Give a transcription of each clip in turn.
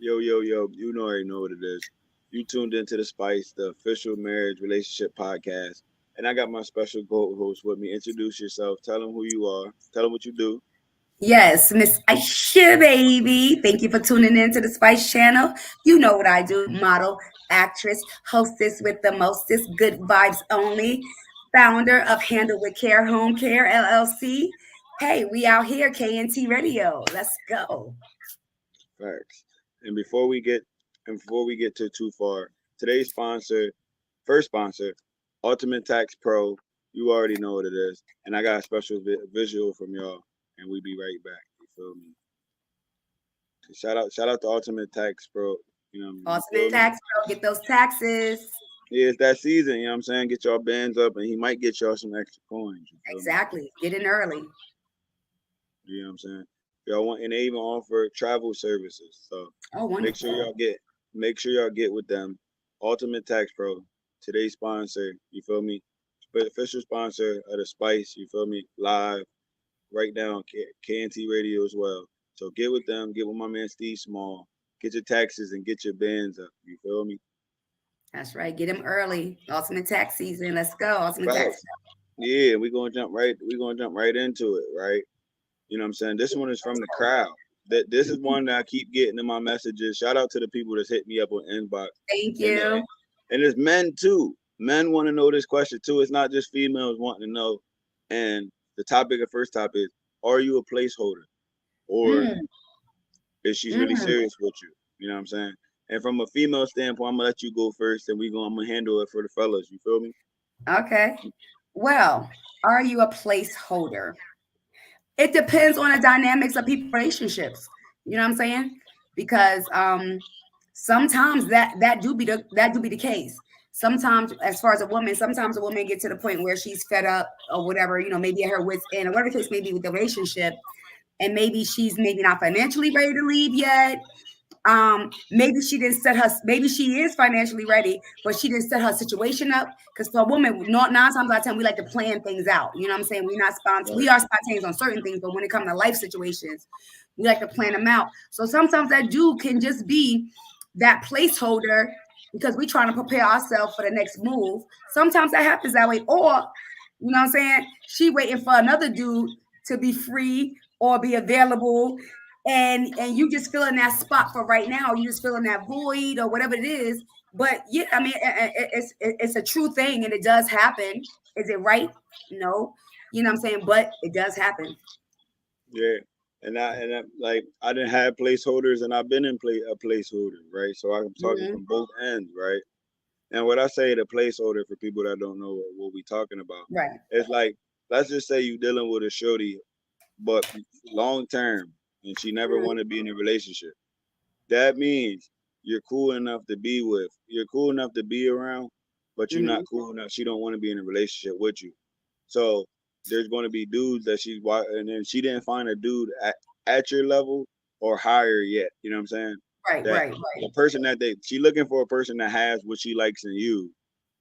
Yo, yo, yo, you know already know what it is. You tuned into the Spice, the official marriage relationship podcast. And I got my special co-host with me. Introduce yourself. Tell them who you are. Tell them what you do. Yes, Miss Aisha, baby. Thank you for tuning in to the Spice Channel. You know what I do: model, actress, hostess with the mostest, good vibes only, founder of Handle with Care Home Care LLC. Hey, we out here, KntRadio. Let's go. Facts. And before we get to too far, today's sponsor, first sponsor, Ultimate Tax Pro. You already know what it is. And I got a special visual from y'all. And we be right back. You feel me? Shout out to Ultimate Tax Pro. You know what I mean? You Ultimate feel me? tax pro, get those taxes. Yeah, it's that season, you know what I'm saying? Get y'all bands up and he might get y'all some extra coins. You feel me? Exactly. Get in early. You know what I'm saying? Y'all want and they even offer travel services. So Oh, make sure wonderful. y'all get make sure y'all get with them. Ultimate Tax Pro, today's sponsor, you feel me? Official sponsor of the Spice, you feel me? Live right now on KNT Radio as well. So get with them, get with my man Steve Small, get your taxes and get your bands up. You feel me? That's right. Get them early. Ultimate tax season. Let's go. Ultimate tax. Facts. Yeah, we're gonna jump right into it, right? You know what I'm saying? This one is from the crowd. This is one that I keep getting in my messages. Shout out to the people that's hit me up on inbox. Thank And you. and it's men too. Men want to know this question too. It's not just females wanting to know. And the topic, the first topic is, are you a placeholder? Or Mm, is she really mm. serious with you? You know what I'm saying? And from a female standpoint, I'm gonna let you go first and I'm gonna handle it for the fellas. You feel me? Okay. Well, are you a placeholder? It depends on the dynamics of people relationships. You know what I'm saying? Because sometimes that do be the case. Sometimes, as far as sometimes a woman get to the point where she's fed up or whatever, maybe at her wits end or whatever the case may be with the relationship, and maybe she's maybe not financially ready to leave yet. Maybe she didn't set her, maybe she is financially ready, but she didn't set her situation up. Because for a woman, not 9 times out of 10, we like to plan things out. You know what I'm saying? We Right. are spontaneous on certain things, but when it comes to life situations, we like to plan them out. So sometimes that dude can just be that placeholder because we're trying to prepare ourselves for the next move. Sometimes that happens that way. Or, you know what I'm saying? She waiting for another dude to be free or be available, and you just fill in that spot for right now. You just fill in that void or whatever it is. But yeah, I mean, it's a true thing, and it does happen. Is it right? No, you know what I'm saying. But it does happen. Yeah. And I like I didn't have placeholders and I've been in a placeholder, right? So I'm talking Hmm. from both ends, right? And what I say the placeholder for people that don't know what we talking about, Right. it's like let's just say you dealing with a shorty, but long term, and she never Mhm. want to be in a relationship. That means you're cool enough to be with, you're cool enough to be around, but you're not Mhm. cool enough. She don't want to be in a relationship with you. So there's going to be dudes that and then she didn't find a dude at your level or higher yet. You know what I'm saying? Right. That Right. the person that she looking for a person that has what she likes in you,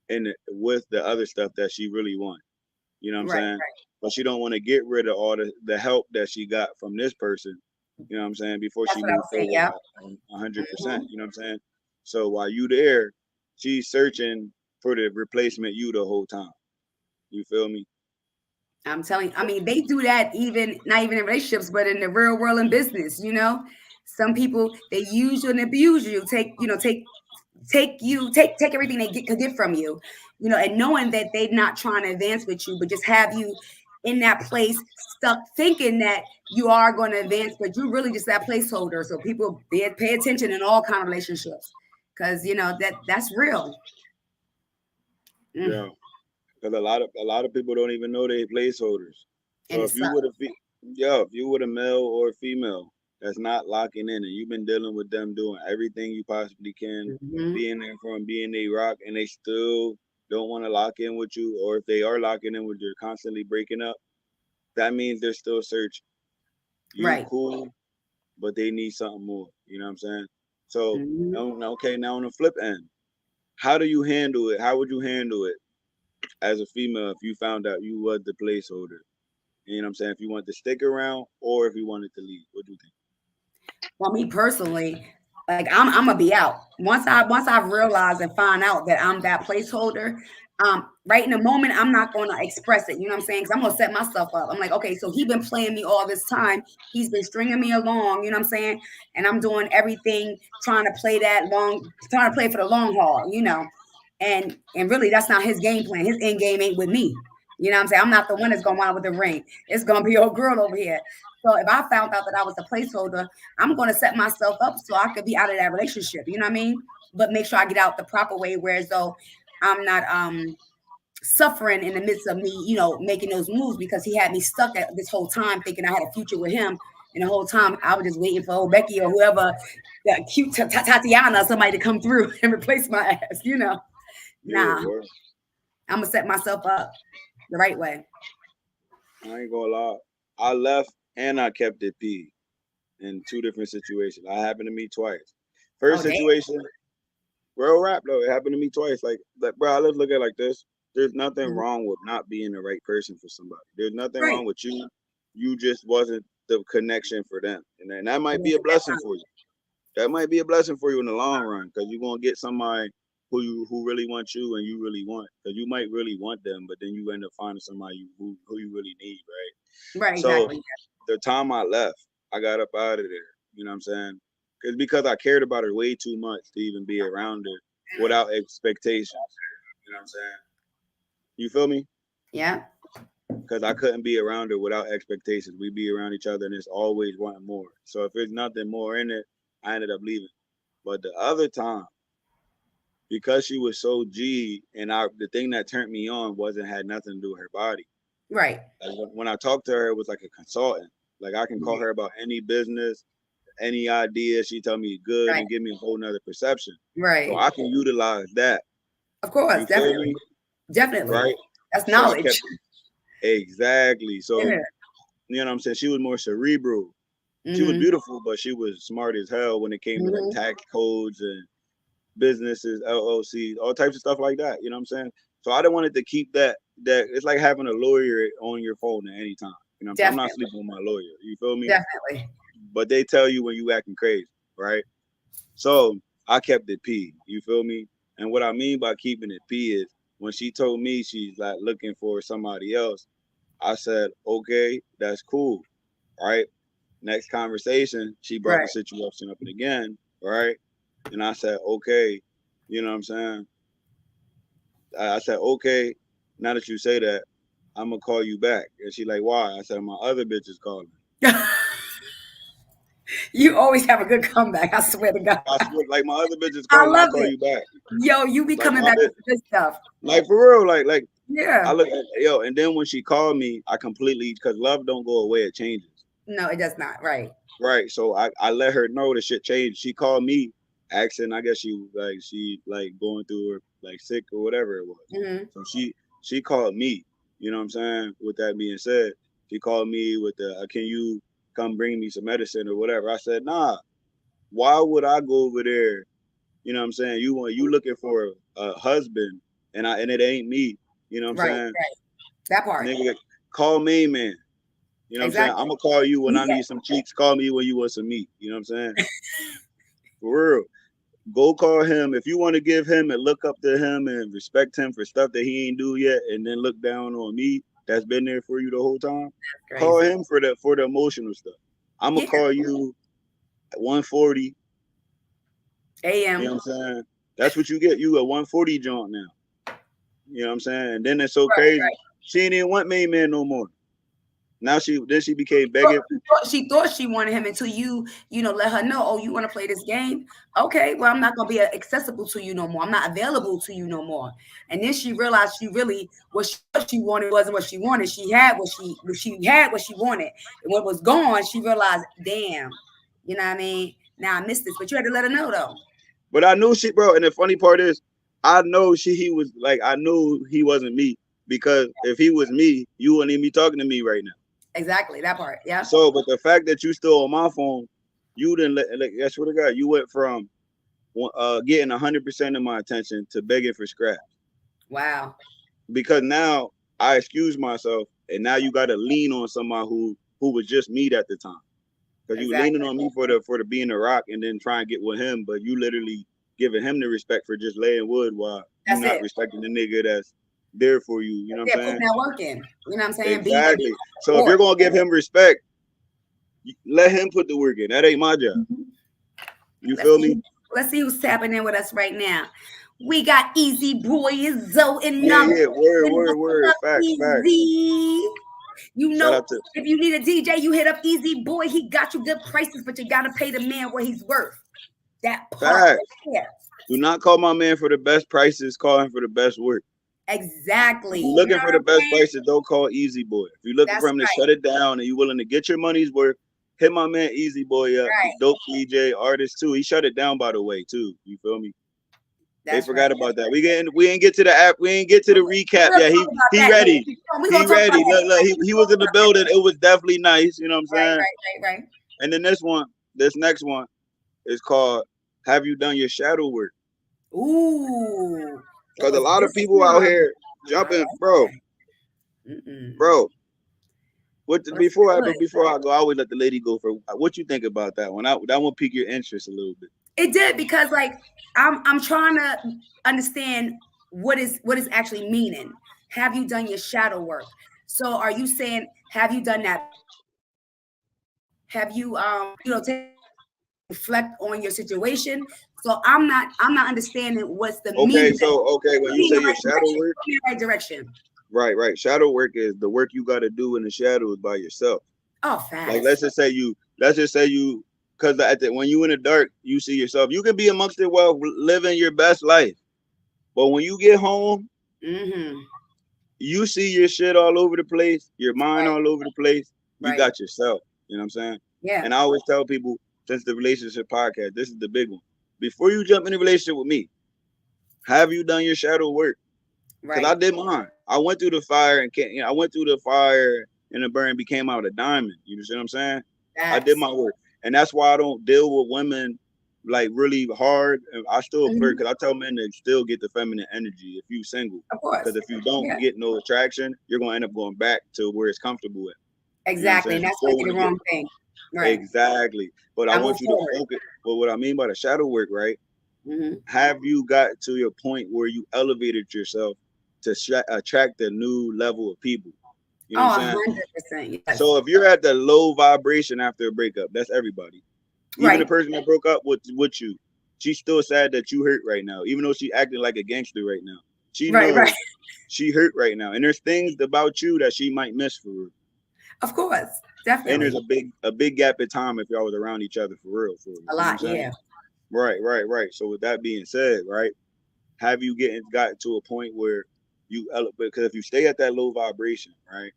and with the other stuff that she really wants. You know what I'm Right. saying? But she don't want to get rid of all the help that she got from this person. You know what I'm saying? Before That's she what I moved was saying. forward Yeah. 100%. Mhm. You know what I'm saying? So while you there, she's searching for the replacement you the whole time. You feel me? I'm telling you, I mean, they do that even not even in relationships, but in the real world in business, Some people they use you and abuse you, take everything they get could get from you, and knowing that they're not trying to advance with you, but just have you in that place stuck thinking that you are going to advance, but you really just that placeholder. So people pay attention in all kind of relationships because that's real. Mm. Yeah. Because a lot of people don't even know they placeholders. And So it if you sucks. would have, if you would a male or a female that's not locking in, and you've been dealing with them doing everything you possibly can, Hmm. being there for them, being they rock, and they still don't want to lock in with you, or if they are locking in with you, they're constantly breaking up. That means they're still searching. You Right. cool, but they need something more. You know what I'm saying? So Hmm. okay, now on the flip end, how do you handle it? How would you handle it as a female if you found out you was the placeholder? You know what I'm saying? If you wanted to stick around or if you wanted to leave, what do you think? Well, me personally, Like I'm gonna be out once I've realized and find out that I'm that placeholder. Right in the moment, I'm not gonna express it. You know what I'm saying? Because I'm gonna set myself up. I'm like, okay, so he been playing me all this time. He's been stringing me along. You know what I'm saying? And I'm doing everything trying to play trying to play for the long haul. You know, and really, that's not his game plan. His end game ain't with me. You know what I'm saying? I'm not the one that's gonna wind with the ring. It's gonna be your girl over here. So if I found out that I was a placeholder, I'm going to set myself up so I could be out of that relationship. You know what I mean? But make sure I get out the proper way, whereas though I'm not suffering in the midst of me, making those moves, because he had me stuck at this whole time thinking I had a future with him. And the whole time I was just waiting for old Becky or whoever, that cute Tatiana, somebody to come through and replace my ass. Yeah, Nah, I'm going to set myself up the right way. I ain't gonna lie. I left and I kept it P in 2 different situations. I happened to me twice. First situation, real rap though. It happened to me twice. Like, bro, let's look at it like this. There's nothing wrong with not being the right person for somebody. There's nothing wrong with you. You just wasn't the connection for them, and then that might be a blessing for you. That might be a blessing for you in the long run, because you're gonna get somebody who really wants you and you really want. Because you might really want them, but then you end up finding somebody who you really need, right? Right, So exactly. the time I left, I got up out of there. You know what I'm saying? Because I cared about her way too much to even be around her without expectations. You know what I'm saying? You feel me? Yeah. Because I couldn't be around her without expectations. We be around each other and it's always wanting more. So if there's nothing more in it, I ended up leaving. But the other time, because she was so G, and the thing that turned me on had nothing to do with her body. Right. Like when I talked to her, it was like a consultant. Like I can call her about any business, any idea. She tell me good and give me a whole nother perception. Right. So I can utilize that. Of course, definitely. Definitely. Right? That's knowledge. So exactly. So you know what I'm saying? She was more cerebral. She was beautiful, but she was smart as hell when it came to like tax codes and businesses, LLCs, all types of stuff like that. You know what I'm saying? So I didn't want it to keep that it's like having a lawyer on your phone at any time. You know what I'm saying? I'm not sleeping with my lawyer. You feel me? Definitely. But they tell you when you acting crazy, right? So I kept it P. You feel me? And what I mean by keeping it P is when she told me she's like looking for somebody else, I said, okay, that's cool. Right? Next conversation, she brought the situation up again, right? And I said, okay, you know what I'm saying? I said, okay, now that you say that, I'm gonna call you back. And she like, why? I said, my other bitch is calling. You always have a good comeback. I swear to God. I swear, like my other bitch is calling. I call you back. Yo, you be coming back with good stuff. Like for real, like yeah. I look at and then when she called me, I completely, because love don't go away, it changes. No, it does not. Right. Right. So I let her know the shit changed. She called me asking, I guess she going through her like sick or whatever it was. So she called me, you know what I'm saying? With that being said, she called me with the can you come bring me some medicine or whatever. I said, nah, why would I go over there? You know what I'm saying? You looking for a husband and it ain't me. You know what I'm saying? Right. That part. Nigga, call me, man. You know what I'm saying? I'm gonna call you when I need some cheeks. Call me when you want some meat. You know what I'm saying? For real. Go call him. If you want to give him and look up to him and respect him for stuff that he ain't do yet, and then look down on me that's been there for you the whole time, call him for the emotional stuff. I'm gonna call you at 1:40 a.m. You know what I'm saying? That's what you get. You a 1:40 joint now. You know what I'm saying? And then it's so crazy. She ain't even want main man no more. Now she became begging. She thought she wanted him until you let her know, oh, you want to play this game? Okay, well, I'm not gonna be accessible to you no more. I'm not available to you no more. And then she realized she really what she wanted wasn't what she wanted. She had what she wanted, and what was gone, she realized, damn, you know what I mean? Now I missed this, but you had to let her know though. But I knew she, bro. And the funny part is, I know he was like, I knew he wasn't me, because if he was me, you wouldn't even be talking to me right now. Exactly, that part, yeah. So, but the fact that you still on my phone, you didn't I swear to God, you went from getting 100% of my attention to begging for scraps. Wow. Because now I excuse myself, and now you got to lean on somebody who was just me at the time. Because you leaning on me for the being the rock and then try and get with him, but you literally giving him the respect for just laying wood while you not respecting the nigga that's there for you. You know what I'm saying? Putting that work in. You know what I'm saying? Exactly. So if you're gonna give him respect, let him put the work in. That ain't my job. Mm-hmm. You feel me? Let's see who's tapping in with us right now. We got Easy Boy Zoe and word. Facts. You know, if you need a DJ, you hit up Easy Boy. He got you good prices, but you gotta pay the man what he's worth. That part right there. Do not call my man for the best prices. Call him for the best work. Exactly. If you're looking for the best prices, don't call Easy Boy. If you're looking for him to shut it down and you're willing to get your money's worth, hit my man Easy Boy up. Right. Dope DJ artist too. He shut it down, by the way, too. You feel me? They forgot about that. We ain't get to the app. We ain't get to the recap yet. He ready. He ready. Look, he was in the building. It was definitely nice. You know what I'm saying? Right. And then this next one is called "Have You Done Your Shadow Work?" Ooh. Because a lot of people out here jumping, bro. Before I go, I always let the lady go for what you think about that one. That one pique your interest a little bit. It did, because like I'm trying to understand what is actually meaning. Have you done your shadow work? So are you saying, have you done that? Have you reflect on your situation? So I'm not understanding what's the meaning. When you say your shadow work, in the right direction. Right. Shadow work is the work you got to do in the shadows by yourself. Oh, fast. Like let's just say you, because when you in the dark, you see yourself. You can be amongst it while living your best life, but when you get home, you see your shit all over the place, your mind all over the place. You got yourself. You know what I'm saying? Yeah. And I always tell people, since the relationship podcast, this is the big one. Before you jump in a relationship with me, have you done your shadow work? Because I did mine. I went through the fire and the burn became out a diamond. You see what I'm saying? I did my work. And that's why I don't deal with women like really hard. I still flirt, because I tell men to still get the feminine energy if you single. Of course. Because if you don't get no attraction, you're going to end up going back to where it's comfortable at. Exactly. You know, and that's the wrong thing. Right. Exactly. But I want you to focus. But what I mean by the shadow work, right? Have you got to your point where you elevated yourself to attract a new level of people? You know what I'm saying? 100%. Yes. So if you're at the low vibration after a breakup, that's everybody. Even the person that broke up with you, she's still sad that you hurt right now, even though she acting like a gangster right now. She knows she hurt right now, and there's things about you that she might miss for real. Of course, definitely. And there's a big gap in time if y'all was around each other for real. A lot, yeah. Right. So with that being said, right, have you gotten to a point where you elevate? Because if you stay at that low vibration, right,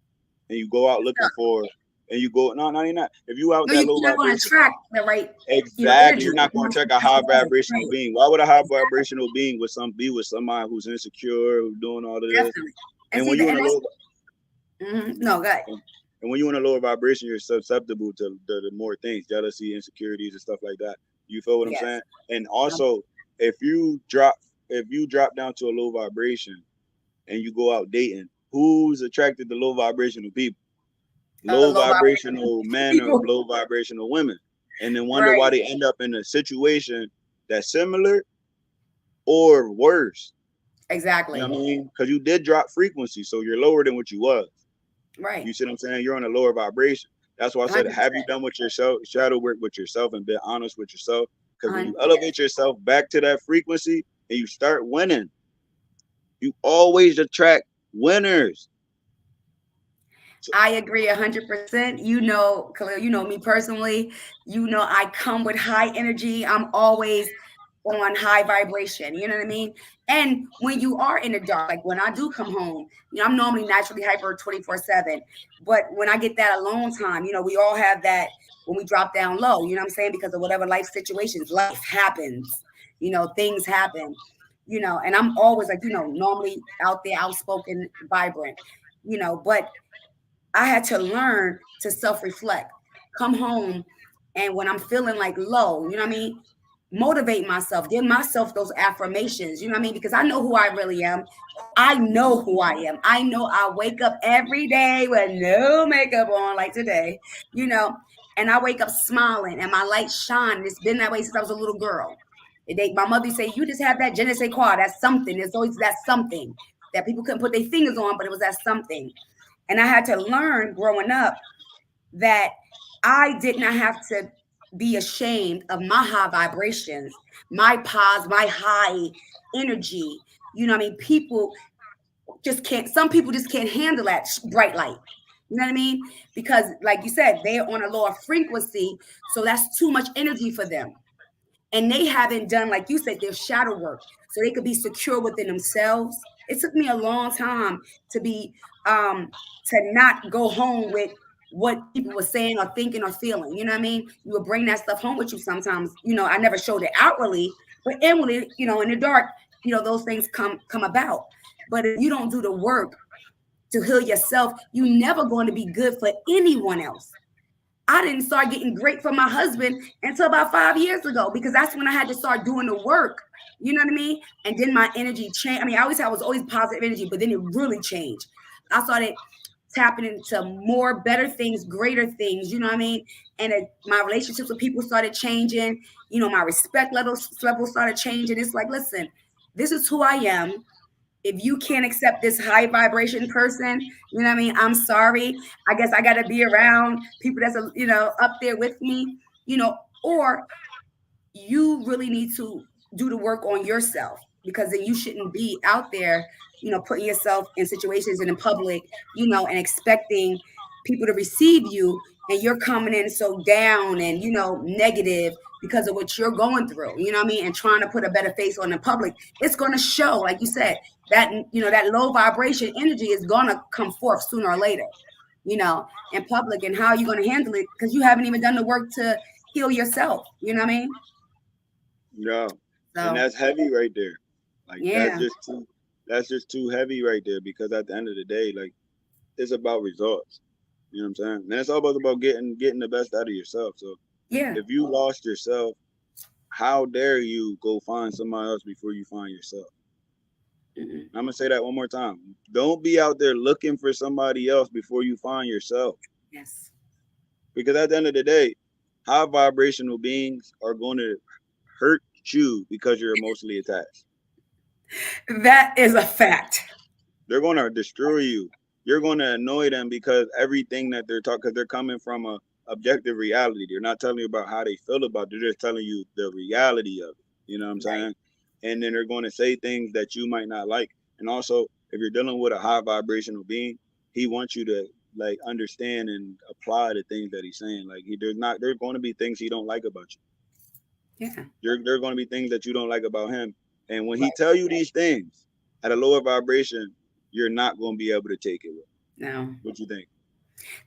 and you go out looking for, and you go, no, you're not. If you out that low vibration, you're not going to attract the right. Exactly, you're not going to attract a high vibrational being. Why would a high vibrational being be with somebody who's insecure, who's doing all of this? Definitely. And when you're in a low, no, go ahead. And when you're in a lower vibration, you're susceptible to the more things, jealousy, insecurities, and stuff like that. You feel what I'm saying? And also, if you drop down to a low vibration and you go out dating, who's attracted to low vibrational people? Low vibrational men or low vibrational women. And then wonder why they end up in a situation that's similar or worse. Exactly. You know what I mean? Because you did drop frequency, so you're lower than what you was. Right. You see what I'm saying? You're on a lower vibration. That's why I said, 100%. Have you done with yourself, shadow work with yourself, and been honest with yourself? Because when you elevate yourself back to that frequency and you start winning, you always attract winners. I agree 100%. You know, Khalil, you know me personally. You know, I come with high energy. I'm always on high vibration. You know what I mean? And when you are in the dark, like when I do come home, you know, I'm normally naturally hyper 24/7. But when I get that alone time, you know, we all have that when we drop down low, you know what I'm saying? Because of whatever life situations, life happens, you know, things happen, you know, and I'm always like, you know, normally out there, outspoken, vibrant, you know, but I had to learn to self-reflect, come home. And when I'm feeling like low, you know what I mean? Motivate myself, give myself those affirmations, you know what I mean? Because I know who I really am. I know who I am. I know I wake up every day with no makeup on like today, you know, and I wake up smiling and my light shine. And it's been that way since I was a little girl. My mother would say, you just have that je ne sais quoi. That's something. There's always that something that people couldn't put their fingers on, but it was that something. And I had to learn growing up that I did not have to be ashamed of my high vibrations, my pause, my high energy. You know what I mean? Some people just can't handle that bright light. You know what I mean? Because like you said, they're on a lower frequency. So that's too much energy for them. And they haven't done, like you said, their shadow work. So they could be secure within themselves. It took me a long time to to not go home with what people were saying or thinking or feeling. You know what I mean? You would bring that stuff home with you sometimes. I never showed it outwardly, but inwardly, in the dark, those things come about. But if you don't do the work to heal yourself, you're never going to be good for anyone else. I didn't start getting great for my husband until about 5 years ago, because that's when I had to start doing the work. You know what I mean? And then my energy changed. I mean, I was always positive energy, but then it really changed. I started tapping into more better things, greater things, you know what I mean? And my relationships with people started changing. My respect level started changing. It's like, listen, this is who I am. If you can't accept this high vibration person, you know what I mean? I'm sorry. I guess I got to be around people that's, up there with me, or you really need to do the work on yourself, because then you shouldn't be out there, putting yourself in situations and in public, and expecting people to receive you, and you're coming in so down and, negative because of what you're going through, you know what I mean? And trying to put a better face on in public. It's going to show, like you said, that, that low vibration energy is going to come forth sooner or later, in public. And how are you going to handle it? Because you haven't even done the work to heal yourself. You know what I mean? Yeah. So, and that's heavy right there. Like, yeah. That's just too heavy right there, because at the end of the day, like, it's about results. You know what I'm saying? And it's all about getting the best out of yourself. So yeah, if you lost yourself, how dare you go find somebody else before you find yourself? Mm-hmm. I'm gonna say that one more time. Don't be out there looking for somebody else before you find yourself. Yes. Because at the end of the day, high vibrational beings are going to hurt you because you're emotionally attached. That is a fact. They're going to destroy you. You're going to annoy them because everything that they're talking, because they're coming from a objective reality. They're not telling you about how they feel about it. They're just telling you the reality of it. You know what I'm saying? And then they're going to say things that you might not like. And also, if you're dealing with a high vibrational being, he wants you to like understand and apply the things that he's saying. Like there's going to be things he don't like about you. Yeah. There are going to be things that you don't like about him. And when he tell you these things at a lower vibration, you're not going to be able to take it. No. What you think?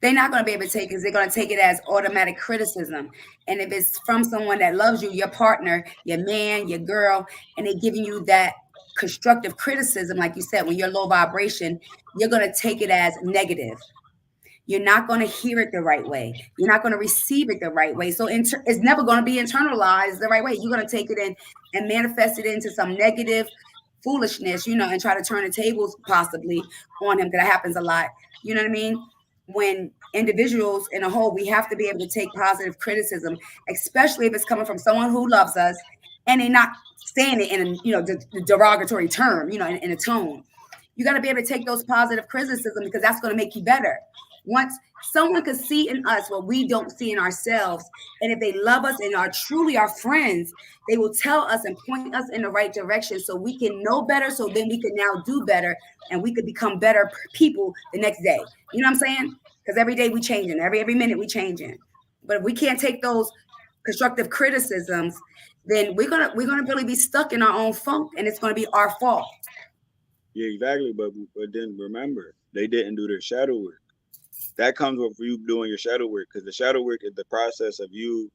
They're not going to be able to take it, because they're going to take it as automatic criticism. And if it's from someone that loves you, your partner, your man, your girl, and they're giving you that constructive criticism, like you said, when you're low vibration, you're going to take it as negative. You're not going to hear it the right way. You're not going to receive it the right way. So it's never going to be internalized the right way. You're going to take it in and manifest it into some negative foolishness, and try to turn the tables possibly on him, because that happens a lot. You know what I mean? When individuals in a whole, we have to be able to take positive criticism, especially if it's coming from someone who loves us and they're not saying it in a the derogatory term, in a tone. You got to be able to take those positive criticism, because that's going to make you better. Once someone can see in us what we don't see in ourselves, and if they love us and are truly our friends, they will tell us and point us in the right direction, so we can know better, so then we can now do better, and we could become better people the next day. You know what I'm saying? Because every day we changing, every minute we changing. But if we can't take those constructive criticisms, then we're gonna really be stuck in our own funk, and it's gonna be our fault. Yeah, exactly. But then remember, they didn't do their shadow work. That comes with you doing your shadow work, because the shadow work is the process of you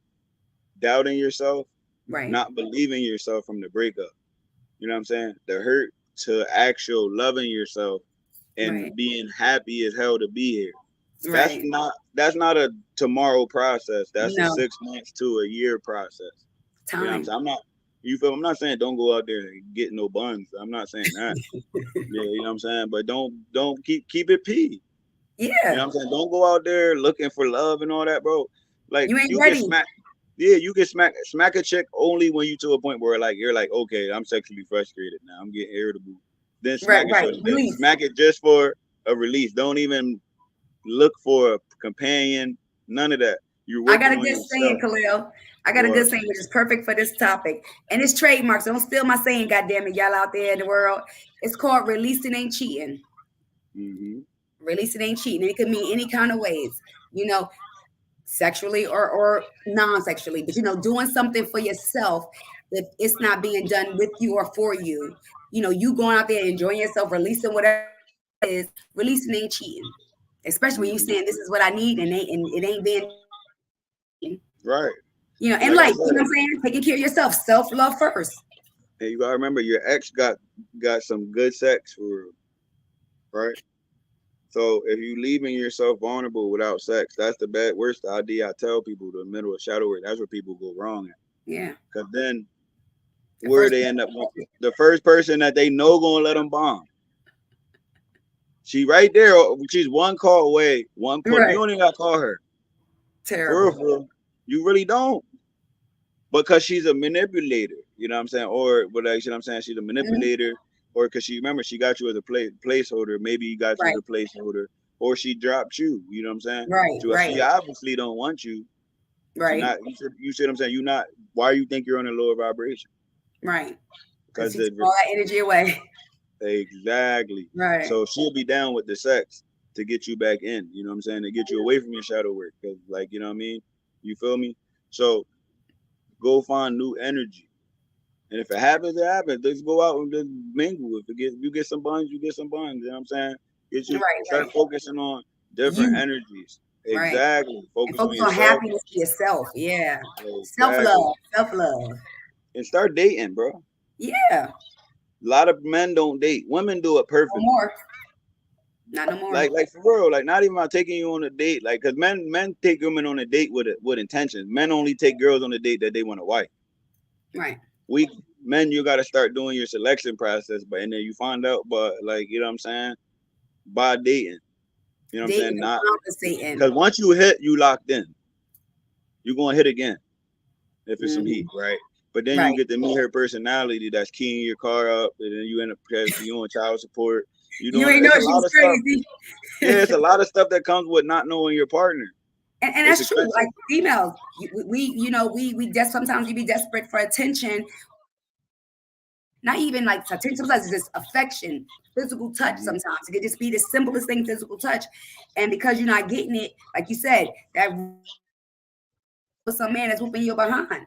doubting yourself, right? Not believing yourself from the breakup. You know what I'm saying? The hurt to actual loving yourself and right. being happy as hell to be here. Right. That's not a tomorrow process. That's No. a 6 months to a year process. Time. You know what I'm saying? I'm not saying don't go out there and get no buns. I'm not saying that. Yeah, you know what I'm saying? But don't keep it P. Yeah. You know what I'm saying? Don't go out there looking for love and all that, bro. Like You ain't you can ready. smack. Yeah, you can smack a chick only when you to a point where like you're like, okay, I'm sexually frustrated now. I'm getting irritable. Then Right, smack it, right. shorty. Then Release. smack it just for a release. Don't even look for a companion. None of that. You're I got working a on good saying, yourself. Khalil. I got a good What? saying, which is perfect for this topic. And it's trademark, so don't steal my saying, goddamn it, y'all out there in the world. It's called releasing ain't cheating. Mm-hmm. Releasing ain't cheating. It could mean any kind of ways, you know, sexually or non-sexually. But doing something for yourself if it's not being done with you or for you. You going out there enjoying yourself, releasing whatever it is, releasing ain't cheating. Especially when you Mm-hmm. saying this is what I need and it ain't being. Right. And Like I like, said, what I'm saying? Taking care of yourself, self-love first. and you gotta remember your ex got some good sex for real, right? So if you leaving yourself vulnerable without sex, that's the worst idea. I tell people the middle of shadow work. That's where people go wrong at. Yeah. Cause then The where first they end up, the first person that they know gonna let them bomb. She right there. She's one call away. One put. You right. don't even gotta call her. For real, Terrible. for real. You really don't. Because she's a manipulator. You know what I'm saying? Or what you know what I'm saying? She's a Mhm. manipulator. Or because remember she got you as a placeholder. Maybe you got you as Right. a placeholder. Or she dropped you. You know what I'm saying? Right. She Right. obviously don't want you. She Right. not. You see what I'm saying? You not. Why you think you're on a lower vibration? Right. Because Because he took all that energy away. exactly. Right. So she'll be down with the sex to get you back in. You know what I'm saying? To get you away from your shadow work. Because like you know what I mean? You feel me? So go find new energy. And if it happens, it happens. Just go out and just mingle. If you get some buns, you get some buns. You know what I'm saying? Right. Start Right. focusing on different You. energies. Right. Exactly. And Focus on focus on yourself. happiness for yourself. Yeah. Exactly. Self-love. Self-love. And start dating, bro. A Yeah. lot of men don't date. Women do it No perfectly. more. Not no more. Like for real. Like not even about taking you on a date. Like because men take women on a date with intentions. Men only take girls on a date that they want to wife. Right. We men, you got to start doing your selection process, but and then you find out, but like you know what I'm saying, by dating. You know what I'm Dating saying? and Not compensating. because once you hit, you locked in. You're gonna hit again if it's some heat, Mhm. right? But then you Right. get to meet her personality that's keying your car up, and then you end up you on child support. You You doing ain't know it's a she lot was of stuff. crazy. Yeah, it's a lot of stuff that comes with not knowing your partner. And It's that's true. expensive. Like females, we just sometimes you be desperate for attention. Not even like attention, sometimes it's just affection, physical touch. Mm-hmm. Sometimes it could just be the simplest thing, physical touch. And because you're not getting it, like you said, that was some man that's whooping you behind.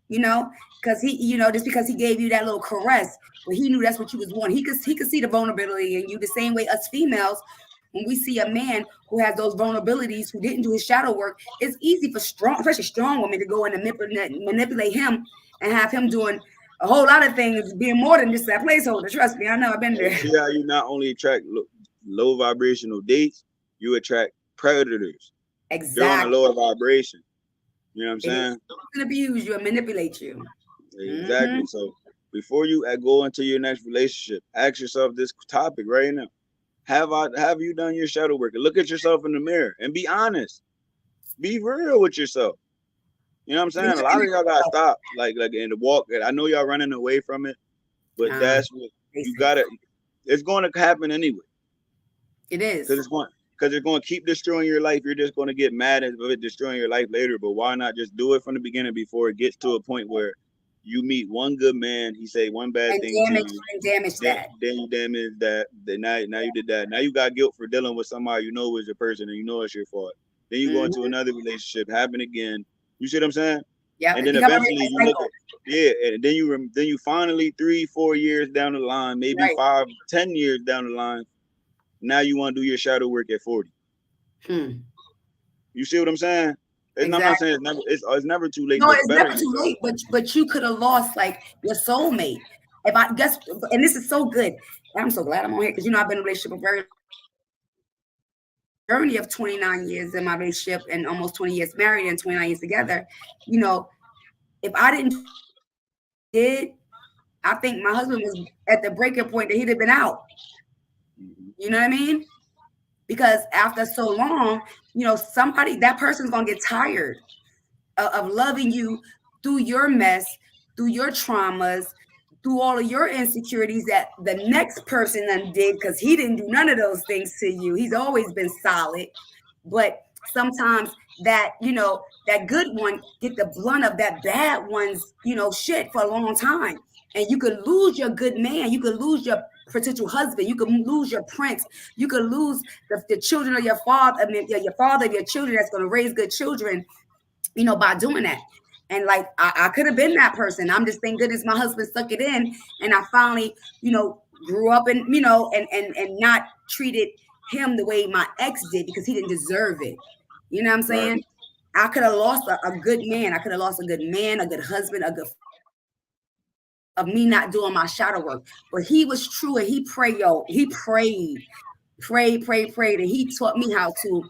You know, because just because he gave you that little caress, but he knew that's what you was wanting. He could see the vulnerability in you the same way us females. When we see a man who has those vulnerabilities, who didn't do his shadow work, it's easy for especially strong women, to go and manipulate him and have him doing a whole lot of things, being more than just that placeholder. Trust me, I know, I've been And there. see how you not only attract low vibrational dates, you attract predators. They're on a Exactly. lower vibration. You know what I'm They saying? can abuse you and manipulate you. Exactly. So before you go into your next relationship, ask yourself this topic right now. Have you done your shadow work? Look at yourself in the mirror and be honest. Be real with yourself. You know what I'm You're saying? A looking lot of at y'all gotta stop, like in the walk. I know y'all running away from it, but yourself. that's what Stay you safe. gotta. It's going to happen anyway, It because is. it's going to keep destroying your life. You're just going to get mad at it destroying your life later. But why not just do it from the beginning before it gets to a point where you meet one good man, he say one bad And thing to you, damage that. then you damage that. Then now you did that. Now you got guilt for dealing with somebody you know is your person and you know it's your fault. Then you go into Mhm. another relationship, happen again. You see what I'm saying? Yeah, And it then become a eventually you look cycle. at and then you finally 3-4 years down the line, maybe Right. 5-10 years down the line, now you want to do your shadow work at 40. Hmm. You see what I'm saying? I'm not Exactly. saying it's never too late, No, but it's better never too yourself. late. But you could have lost like your soulmate. If I guess, and this is so good. I'm so glad I'm on here because I've been in a relationship a very journey of 29 years in my relationship and almost 20 years married and 29 years together. You know, if I didn't did, I think my husband was at the breaking point that he'd have been out. Mm-hmm. You know what I mean? Because after so long, somebody, that person's gonna get tired. of loving you through your mess, through your traumas, through all of your insecurities that the next person undid, because he didn't do none of those things to you. He's always been solid. But sometimes that, that good one get the blunt of that bad one's, shit for a long time. And you could lose your good man. You could lose your potential husband. You could lose your prince. You could lose the children of your father. I mean, your father of your children that's going to raise good children, by doing that. And like, I could have been that person. I'm just thank goodness my husband stuck it in. And I finally, grew up and, and not treated him the way my ex did, because he didn't deserve it. You know what I'm saying? Right. I could have lost a good man. I could have lost a good man, a good husband, a good of me not doing my shadow work. But he was true, and he prayed, he prayed. And he taught me how to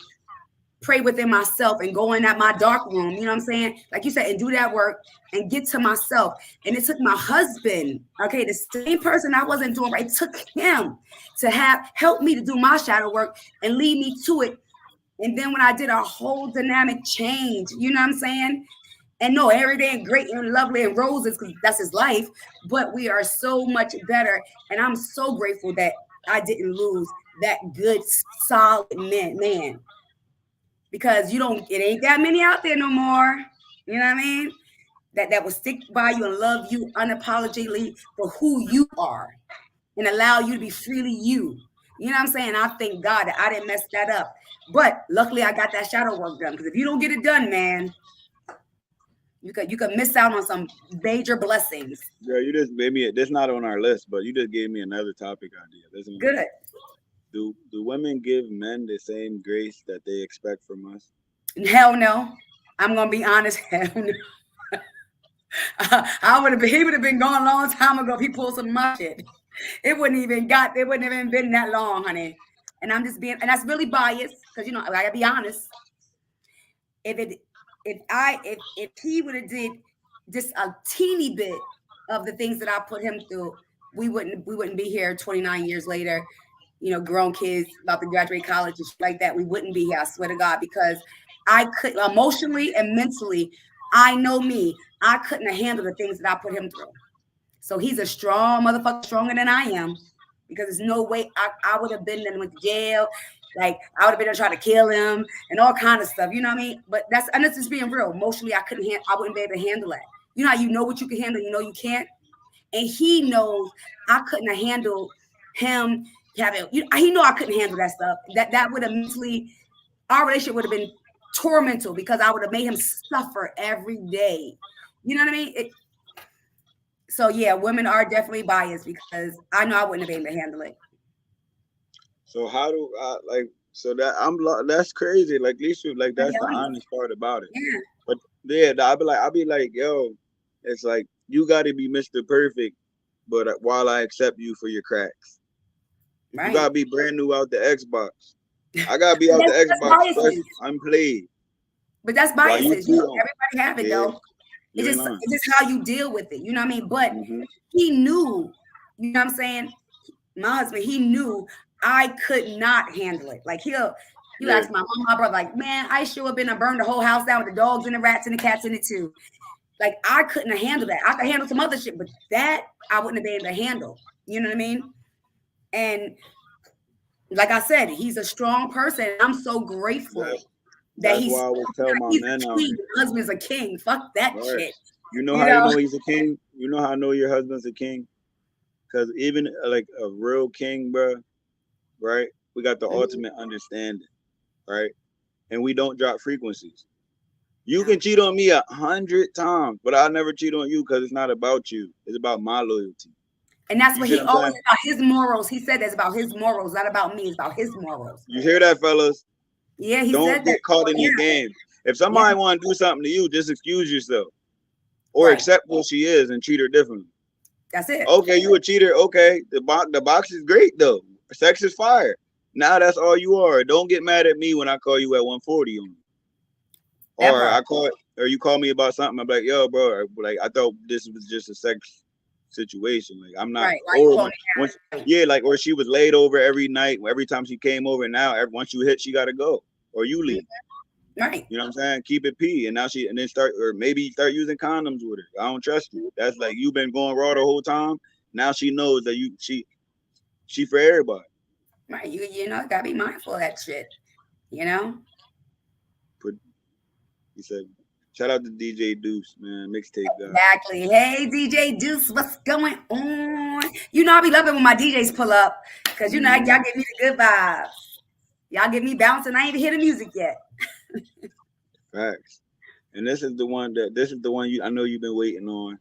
pray within myself and go in at my dark room, you know what I'm saying? Like you said, and do that work and get to myself. And it took my husband, okay, the same person I wasn't doing right, it took him to help me to do my shadow work and lead me to it. And then when I did a whole dynamic change, you know what I'm saying? And no, every day and great and lovely and roses, because that's his life. But we are so much better. And I'm so grateful that I didn't lose that good, solid man. Because it ain't that many out there no more. You know what I mean? That will stick by you and love you unapologetically for who you are and allow you to be freely you. You know what I'm saying? I thank God that I didn't mess that up. But luckily I got that shadow work done. Because if you don't get it done, man, you could miss out on some major blessings. Yeah, you just made me. This not on our list, but you just gave me another topic idea. Listen, good. Do women give men the same grace that they expect from us? Hell no. I'm gonna be honest. Hell no. He would have been gone a long time ago if he pulled some of my shit. It wouldn't even been that long, honey. And I'm just and that's really biased, because I gotta be honest. If he would have did just a teeny bit of the things that I put him through, we wouldn't be here 29 years later, grown kids about to graduate college and shit like that. We wouldn't be here, I swear to God, because I could emotionally and mentally, I know me, I couldn't have handled the things that I put him through. So he's a strong motherfucker, stronger than I am, because there's no way I would have been in with jail. Like, I would have been there trying to kill him and all kind of stuff. You know what I mean? But that's just being real. Emotionally, I wouldn't be able to handle that. You know how you know what you can handle, you can't? And he knows I couldn't have handled him having, he know I couldn't handle that stuff. That would have mentally, our relationship would have been tormental, because I would have made him suffer every day. You know what I mean? So yeah, women are definitely biased, because I know I wouldn't have been able to handle it. So how do I that's crazy. Like, at least like that's the honest part about it. Yeah. But yeah, I'll be like, yo, it's like, you got to be Mr. Perfect, but while I accept you for your cracks, right. You gotta be brand new out the Xbox. I gotta be out the Xbox fresh, unplayed. But that's biases. Everybody have it though. It's just how you deal with it. You know what I mean? But he knew. You know what I'm saying? My husband, he knew I could not handle it. Like, you ask my mom, my brother, like, man, I sure have been to burn the whole house down with the dogs and the rats and the cats in it too. Like, I couldn't have handled that. I could handle some other shit, but that I wouldn't have been able to handle. You know what I mean? And like I said, he's a strong person. I'm so grateful that he's. Why I always tell my men out. Your husband's a king. Fuck that shit. You know how you know he's a king? You know how I know your husband's a king? Because even like a real king, bro, right? We got the ultimate understanding, right? And we don't drop frequencies. You can cheat on me 100 times, but I'll never cheat on you, because it's not about you. It's about my loyalty. And that's what he always about, his morals. He said that's about his morals, not about me. It's about his morals. You hear that, fellas? Yeah, he don't said get caught in your game. If somebody want to do something to you, just excuse yourself, or accept what she is and treat her differently. That's it. Okay, you a cheater. Okay, the box is great though. Sex is fire. Now that's all you are. Don't get mad at me when I call you at 140 on me. Or you call me about something. I'm like, yo, bro, like, I thought this was just a sex situation. Like, I'm not. Right. Or she was laid over every night. Every time she came over. Now, once you hit, she got to go, or you leave. Right. You know what I'm saying? Keep it P. And now and then maybe start using condoms with her. I don't trust you. That's like you've been going raw the whole time. Now she knows that she for everybody. Right. You know, gotta be mindful of that shit. You know? He said, shout out to DJ Deuce, man, mixtape guy. Exactly. Hey, DJ Deuce, what's going on? You know, I be loving when my DJs pull up because, you know, y'all give me the good vibes. Y'all get me bouncing. I ain't even hear the music yet. Facts. And this is the one I know you've been waiting on.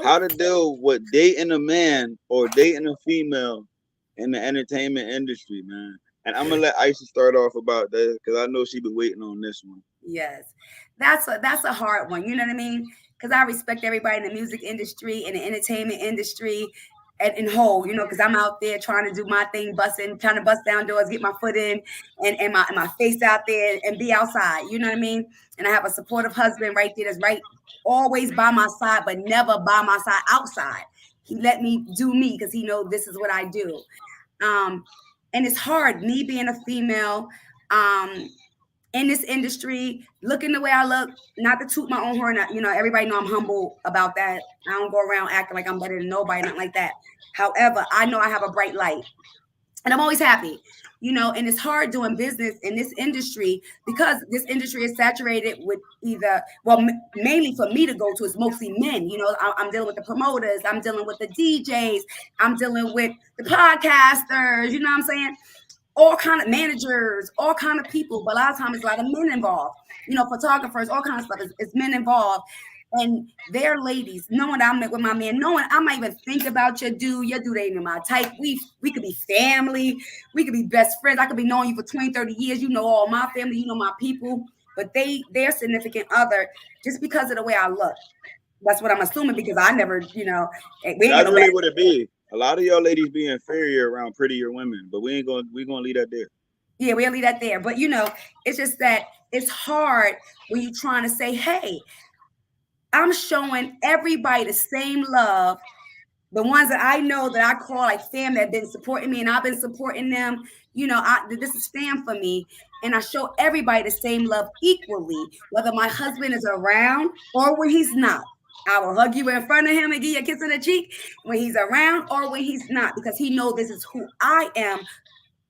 How to deal with dating a man or dating a female in the entertainment industry, man. And I'm gonna let Aisha start off about that because I know she been waiting on this one. Yes, that's a hard one. You know what I mean? Because I respect everybody in the music industry and the entertainment industry and in whole. You know, because I'm out there trying to do my thing, trying to bust down doors, get my foot in, and my face out there and be outside. You know what I mean? And I have a supportive husband right there that's right, always by my side, but never by my side outside. He let me do me because he knows this is what I do. And it's hard, me being a female, in this industry, looking the way I look, not to toot my own horn. You know, everybody know I'm humble about that. I don't go around acting like I'm better than nobody, nothing like that. However, I know I have a bright light and I'm always happy, you know, and it's hard doing business in this industry because this industry is saturated with mainly for me to go to, it's mostly men. You know, I'm dealing with the promoters, I'm dealing with the DJs, I'm dealing with the podcasters, you know what I'm saying? All kind of managers, all kind of people, but a lot of times it's a lot of men involved. You know, photographers, all kind of stuff. It's men involved, and they're ladies. Knowing I'm with my man, knowing I might even think about your dude ain't even my type. We could be family, we could be best friends. I could be knowing you for 20, 30 years. You know all my family, you know my people, but their significant other, just because of the way I look. That's what I'm assuming because I never, you know. That's really what it be. A lot of y'all ladies be inferior around prettier women, but we're gonna leave that there. Yeah, we'll leave that there. But you know, it's just that it's hard when you're trying to say, hey, I'm showing everybody the same love. The ones that I know that I call like fam that have been supporting me and I've been supporting them, you know, this is fam for me. And I show everybody the same love equally, whether my husband is around or when he's not. I will hug you in front of him and give you a kiss on the cheek when he's around or when he's not, because he knows this is who I am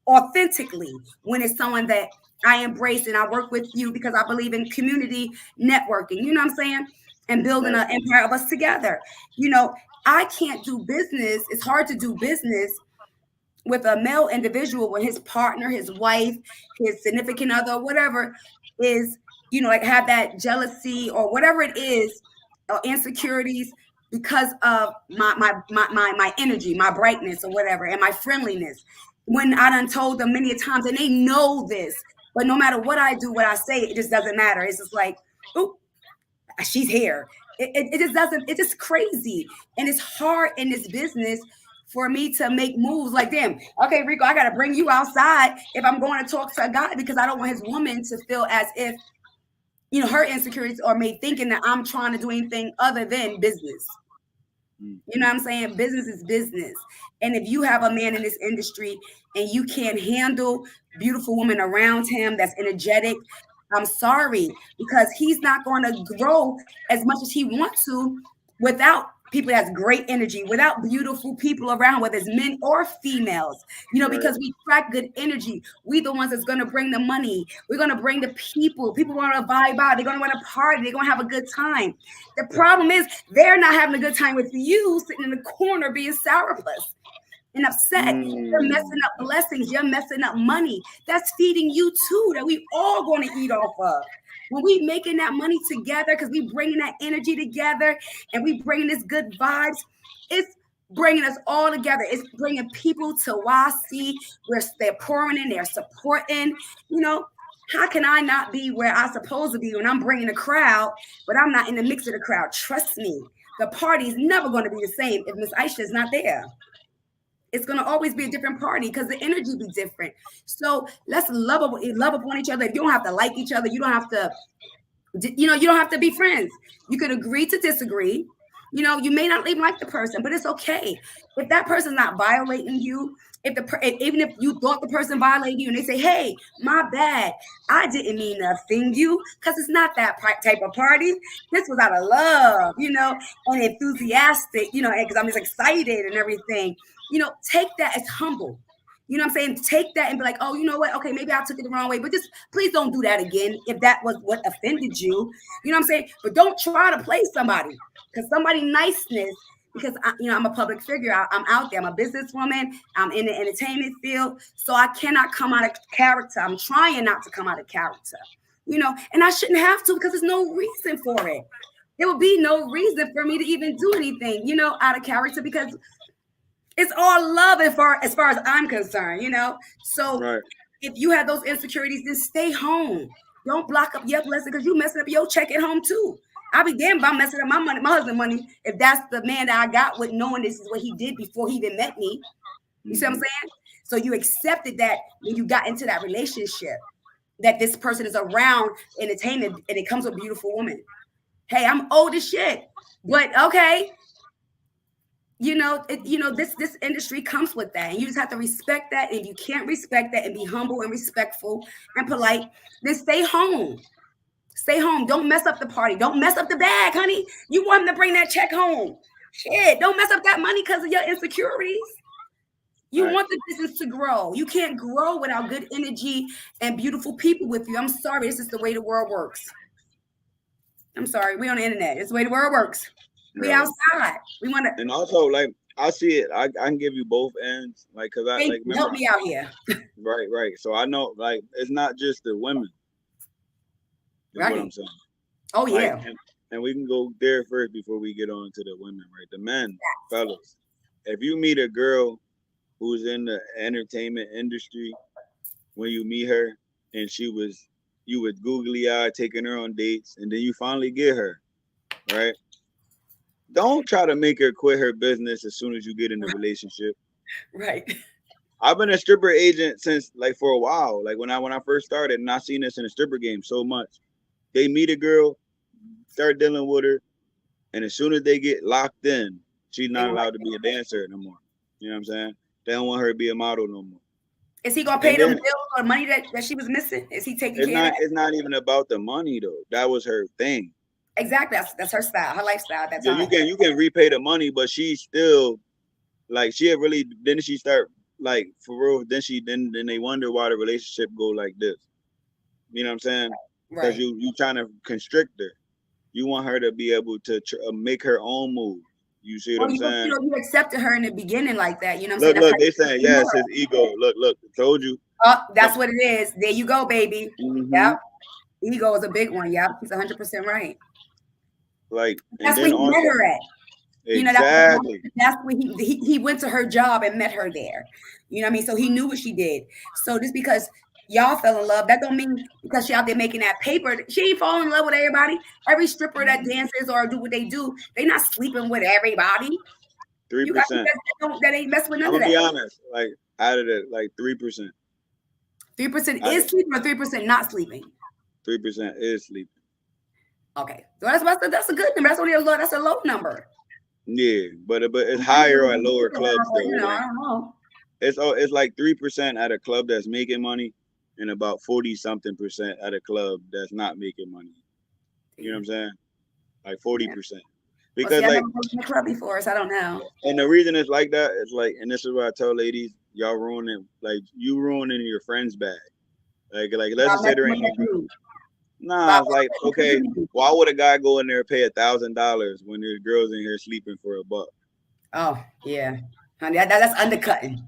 authentically when it's someone that I embrace and I work with you because I believe in community networking, you know what I'm saying? And building an empire of us together. You know, I can't do business. It's hard to do business with a male individual when his partner, his wife, his significant other, whatever is, you know, like have that jealousy or whatever it is, or insecurities because of my energy, my brightness or whatever, and my friendliness. When I done told them many times, and they know this, but no matter what I do, what I say, it just doesn't matter. It's just like, oh, she's here. It just doesn't, it's just crazy. And it's hard in this business for me to make moves like, damn, okay, Rico, I got to bring you outside if I'm going to talk to a guy because I don't want his woman to feel as if, you know, her insecurities are made thinking that I'm trying to do anything other than business. You know what I'm saying? Business is business. And if you have a man in this industry and you can't handle beautiful women around him that's energetic, I'm sorry, because he's not going to grow as much as he wants to without people that has great energy, without beautiful people around, whether it's men or females, you know, because we attract good energy. We the ones that's going to bring the money. We're going to bring the people. People want to vibe out. They're going to want to party. They're going to have a good time. The problem is they're not having a good time with you sitting in the corner being sourpuss and upset. You're messing up blessings. You're messing up money. That's feeding you too, that we all going to eat off of. When we making that money together, because we bringing that energy together and we bringing this good vibes, it's bringing us all together. It's bringing people to YC where they're pouring in, they're supporting. You know, how can I not be where I'm supposed to be when I'm bringing a crowd, but I'm not in the mix of the crowd? Trust me, the party's never going to be the same if Miss Aisha is not there. It's going to always be a different party because the energy be different. So let's love upon each other. You don't have to like each other. You don't have to, you know, you don't have to be friends. You could agree to disagree. You know, you may not even like the person, but it's okay. If that person's not violating you, even if you thought the person violated you and they say, hey, my bad, I didn't mean to offend you, because it's not that type of party. This was out of love, you know, and enthusiastic, you know, because I'm just excited and everything. You know, take that as humble. You know what I'm saying? Take that and be like, oh, you know what? Okay, maybe I took it the wrong way, but just please don't do that again if that was what offended you. You know what I'm saying? But don't try to play somebody, because somebody niceness, because I'm a public figure. I'm out there. I'm a businesswoman. I'm in the entertainment field. So I cannot come out of character. I'm trying not to come out of character, you know, and I shouldn't have to, because there's no reason for it. There will be no reason for me to even do anything, you know, out of character, because it's all love as far as I'm concerned, you know. So Right. if you have those insecurities, then stay home. Don't block up your blessing, because you messing up your check at home too. I'll be damned if I'm messing up my money, my husband's money, if that's the man that I got with, knowing this is what he did before he even met me. You see what I'm saying? So you accepted that when you got into that relationship, that this person is around entertainment and it comes with a beautiful woman. Hey, I'm old as shit, but okay. You know, this industry comes with that, and you just have to respect that. And if you can't respect that and be humble and respectful and polite, then stay home. Stay home. Don't mess up the party. Don't mess up the bag, honey. You want him to bring that check home. Shit, don't mess up that money because of your insecurities. You want the business to grow. You can't grow without good energy and beautiful people with you. I'm sorry. This is the way the world works. I'm sorry. We on the internet. It's the way the world works. We outside. We want to. And also, like, I see it. I can give you both ends, like, cause I like help me out here. Right. So I know, like, it's not just the women. Right. What I'm saying. Oh yeah. Like, and we can go there first before we get on to the women, right? The men, fellas. If you meet a girl who's in the entertainment industry, when you meet her and you was googly eyed taking her on dates, and then you finally get her, right? Don't try to make her quit her business as soon as you get in the relationship. Right. I've been a stripper agent since, like, for a while. Like when I first started, and I seen this in the stripper game so much. They meet a girl, start dealing with her, and as soon as they get locked in, she's not allowed to be a dancer no more. You know what I'm saying? They don't want her to be a model no more. Is he gonna pay them bills or money that she was missing? Is he taking care of that? It's not even about the money though. That was her thing. Exactly. That's her style, her lifestyle. That's you can repay the money, but she's still like didn't she start like for real? Then they wonder why the relationship go like this. You know what I'm saying? Because you trying to constrict her. You want her to be able to make her own move. You see what I'm saying? You accepted her in the beginning like that. You know what I'm saying? Look, they saying, yeah, it's his ego. Look, told you. Oh, that's what it is. There you go, baby. Mm-hmm. Yep. Ego is a big one. Yep. He's 100% right. Like, that's where he met her at. Exactly. You know, that's where he went to her job and met her there. You know what I mean? So he knew what she did. So just because y'all fell in love, that don't mean because she out there making that paper, she ain't falling in love with everybody. Every stripper that dances or do what they do, they not sleeping with everybody. 3%. That ain't messing with none of that. I'm gonna be honest, like out of it, like 3%. 3% is sleeping or 3% not sleeping? 3% is sleeping. Okay, so that's a good number. That's only a low. That's a low number. Yeah, but it's higher at lower clubs though. You know, I don't know. It's like 3% at a club that's making money, and about 40-something% at a club that's not making money. You know what I'm saying? Like 40%. Because I've never been in a club before, so I don't know. And the reason it's like that is like, and this is what I tell ladies, y'all ruining your friend's bag. Like let's just say there ain't no. Nah, it's like, okay, why would a guy go in there and pay $1,000 when there's girls in here sleeping for $1? Oh yeah, honey, that's undercutting.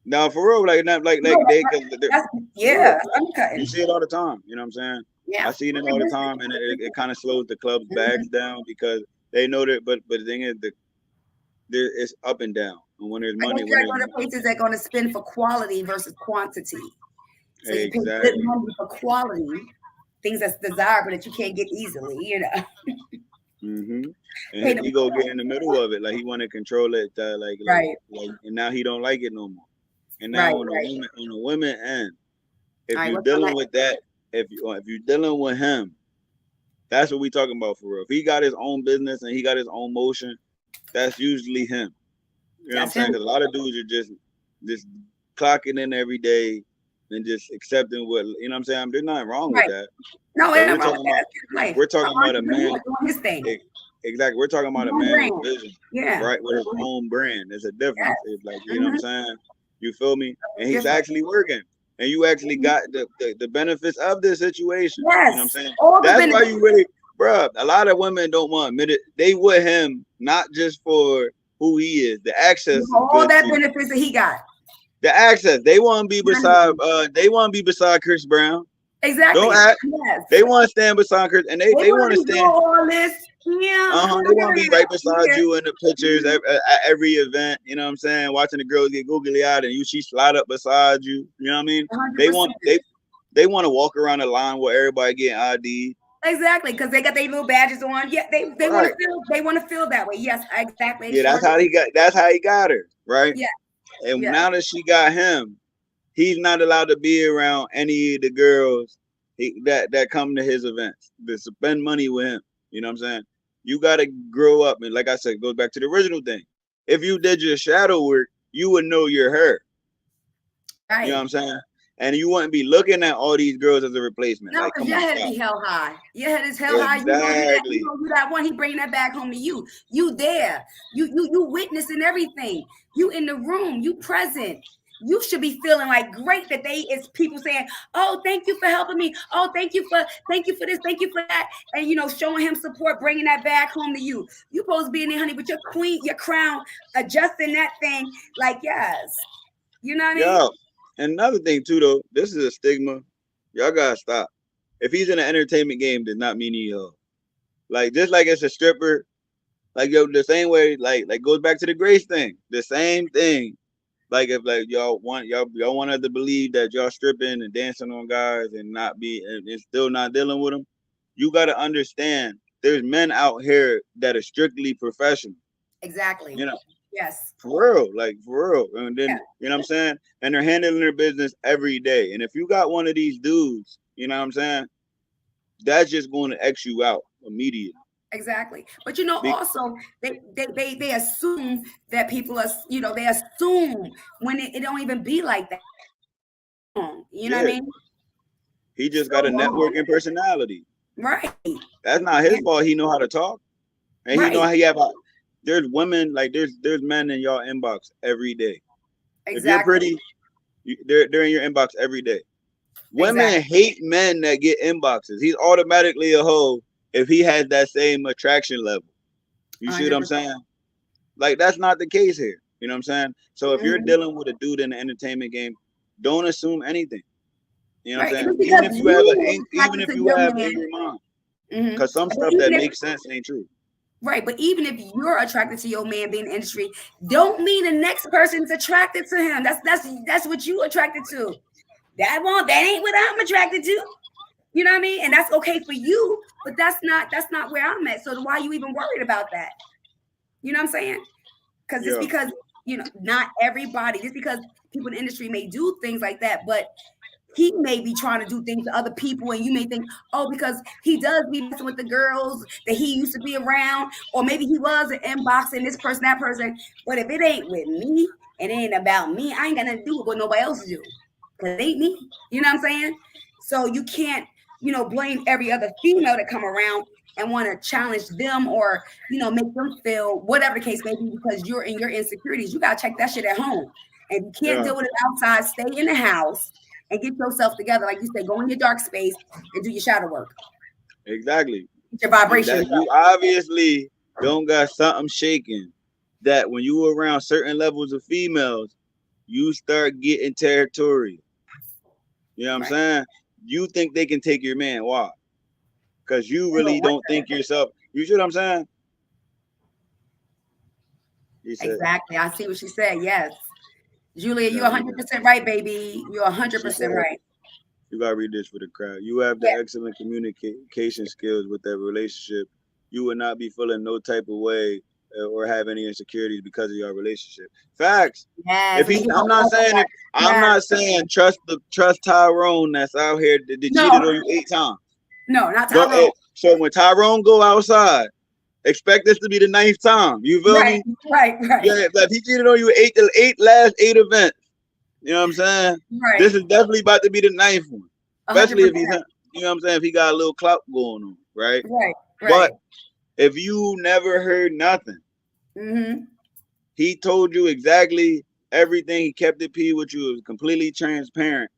No, for real, like not like no, they undercutting. You see it all the time. You know what I'm saying? Yeah, I see it all the time, and it kind of slows the club's bags down because they know that. But the thing is, it's up and down. And when there's money, when there's other places that are going to spend for quality versus quantity. So you pay good money for quality. Things that's desirable that you can't get easily, you know. Mm-hmm. And he go get in the middle of it, like he want to control it, like, and now he don't like it no more. And now on the women end, if you're dealing with that, if you're dealing with him, That's what we talking about for real. If he got his own business and he got his own motion, that's usually him. You know what I'm saying? Because a lot of dudes are just clocking in every day and just accepting what, you know what I'm saying? There's nothing wrong with that. No, but we're talking about a man. His thing. Exactly. We're talking about a man with vision. Yeah. Right? With his own brand. There's a difference. It's like, you know what I'm saying? You feel me? And he's actually working. And you actually got the benefits of this situation. Yes. You know what I'm saying? That's why you really, bruh, a lot of women don't want to admit it. They with him, not just for who he is, the access. All that benefits that he got. The access. They want to be beside Chris Brown. Exactly. Don't act. Yes. They want to stand beside Chris, and they want to stand. All this. Yeah. They want to be right beside you in the pictures at every event. You know what I'm saying? Watching the girls get googly eyed and she slide up beside you. You know what I mean? 100%. They want to walk around the line where everybody getting ID. Exactly, because they got their little badges on. Yeah, they want to feel that way. Yes, exactly. Yeah, that's how he got her, right? Yeah. And now that she got him, he's not allowed to be around any of the girls that come to his events to spend money with him. You know what I'm saying? You got to grow up. And like I said, it goes back to the original thing. If you did your shadow work, you would know you're her. Right. You know what I'm saying? And you wouldn't be looking at all these girls as a replacement. No, because your head be held high. Your head is held high. You know that one, he bringing that back home to you. You there. You witnessing everything. You in the room. You present. You should be feeling like great that it's people saying, "Oh, thank you for helping me. Oh, thank you for this, thank you for that," and showing him support, bringing that back home to you. You supposed to be in there, honey, with your queen, your crown, adjusting that thing. Like, yes, you know what I mean? And another thing too, though, this is a stigma. Y'all gotta stop. If he's in the entertainment game, does not mean he like just like it's a stripper. Like the same way, like goes back to the Grace thing. The same thing. Like if y'all want us to believe that y'all stripping and dancing on guys and and still not dealing with them, you got to understand there's men out here that are strictly professional. Exactly. Yes. For real. And then you know what I'm saying? And they're handling their business every day. And if you got one of these dudes, you know what I'm saying? That's just going to X you out immediately. Exactly. But also they assume that people are, they assume when it don't even be like that. You know what I mean? He just got a networking personality. Right. That's not his fault. He know how to talk. And he know how he have there's women, like there's men in y'all inbox every day. Exactly. If you're pretty, they're in your inbox every day. Women hate men that get inboxes. He's automatically a hoe if he has that same attraction level. You see what I'm saying? Like, that's not the case here. You know what I'm saying? So if you're dealing with a dude in the entertainment game, don't assume anything. You know what I'm saying? Even if you have angry mom. Because some stuff that makes sense ain't true. Right, but even if you're attracted to your man being in the industry, don't mean the next person's attracted to him. That's what you attracted to. That ain't what I'm attracted to. You know what I mean? And that's okay for you, but that's not where I'm at. So why are you even worried about that? You know what I'm saying? Because just because not everybody, just because people in the industry may do things like that, but he may be trying to do things to other people, and you may think, oh, because he does be messing with the girls that he used to be around, or maybe he was an inboxing this person, that person. But if it ain't with me, it ain't about me, I ain't got nothing to do with what nobody else do. Because it ain't me. You know what I'm saying? So you can't, blame every other female that come around and want to challenge them or, make them feel whatever the case may be because you're in your insecurities. You got to check that shit at home. And you can't deal with it outside. Stay in the house and get yourself together. Like you said, go in your dark space and do your shadow work. Exactly. Get your vibration. You obviously don't got something shaking that when you around certain levels of females, you start getting territorial. You know what I'm saying? You think they can take your man. Why? Because you really don't think yourself. You see what I'm saying? Exactly. I see what she said. Yes. Julia, you're 100% right, baby. You're 100% right. You got to read this for the crowd. You have the excellent communication skills with that relationship. You would not be feeling no type of way or have any insecurities because of your relationship. Facts. Yes. I'm not saying trust Tyrone that's out here that cheated on you 8 times. No, not Tyrone. So when Tyrone go outside, expect this to be the ninth time. You feel Right, me? right, right, Yeah, like he cheated on you last eight events. You know what I'm saying? This right. is definitely about to be the ninth one. Especially if he's, 100%. you know what I'm saying, if he got a little clout going on, right? Right, But right. if you never heard nothing, Mm-hmm. he told you exactly everything. He kept it P with you. It was completely transparent.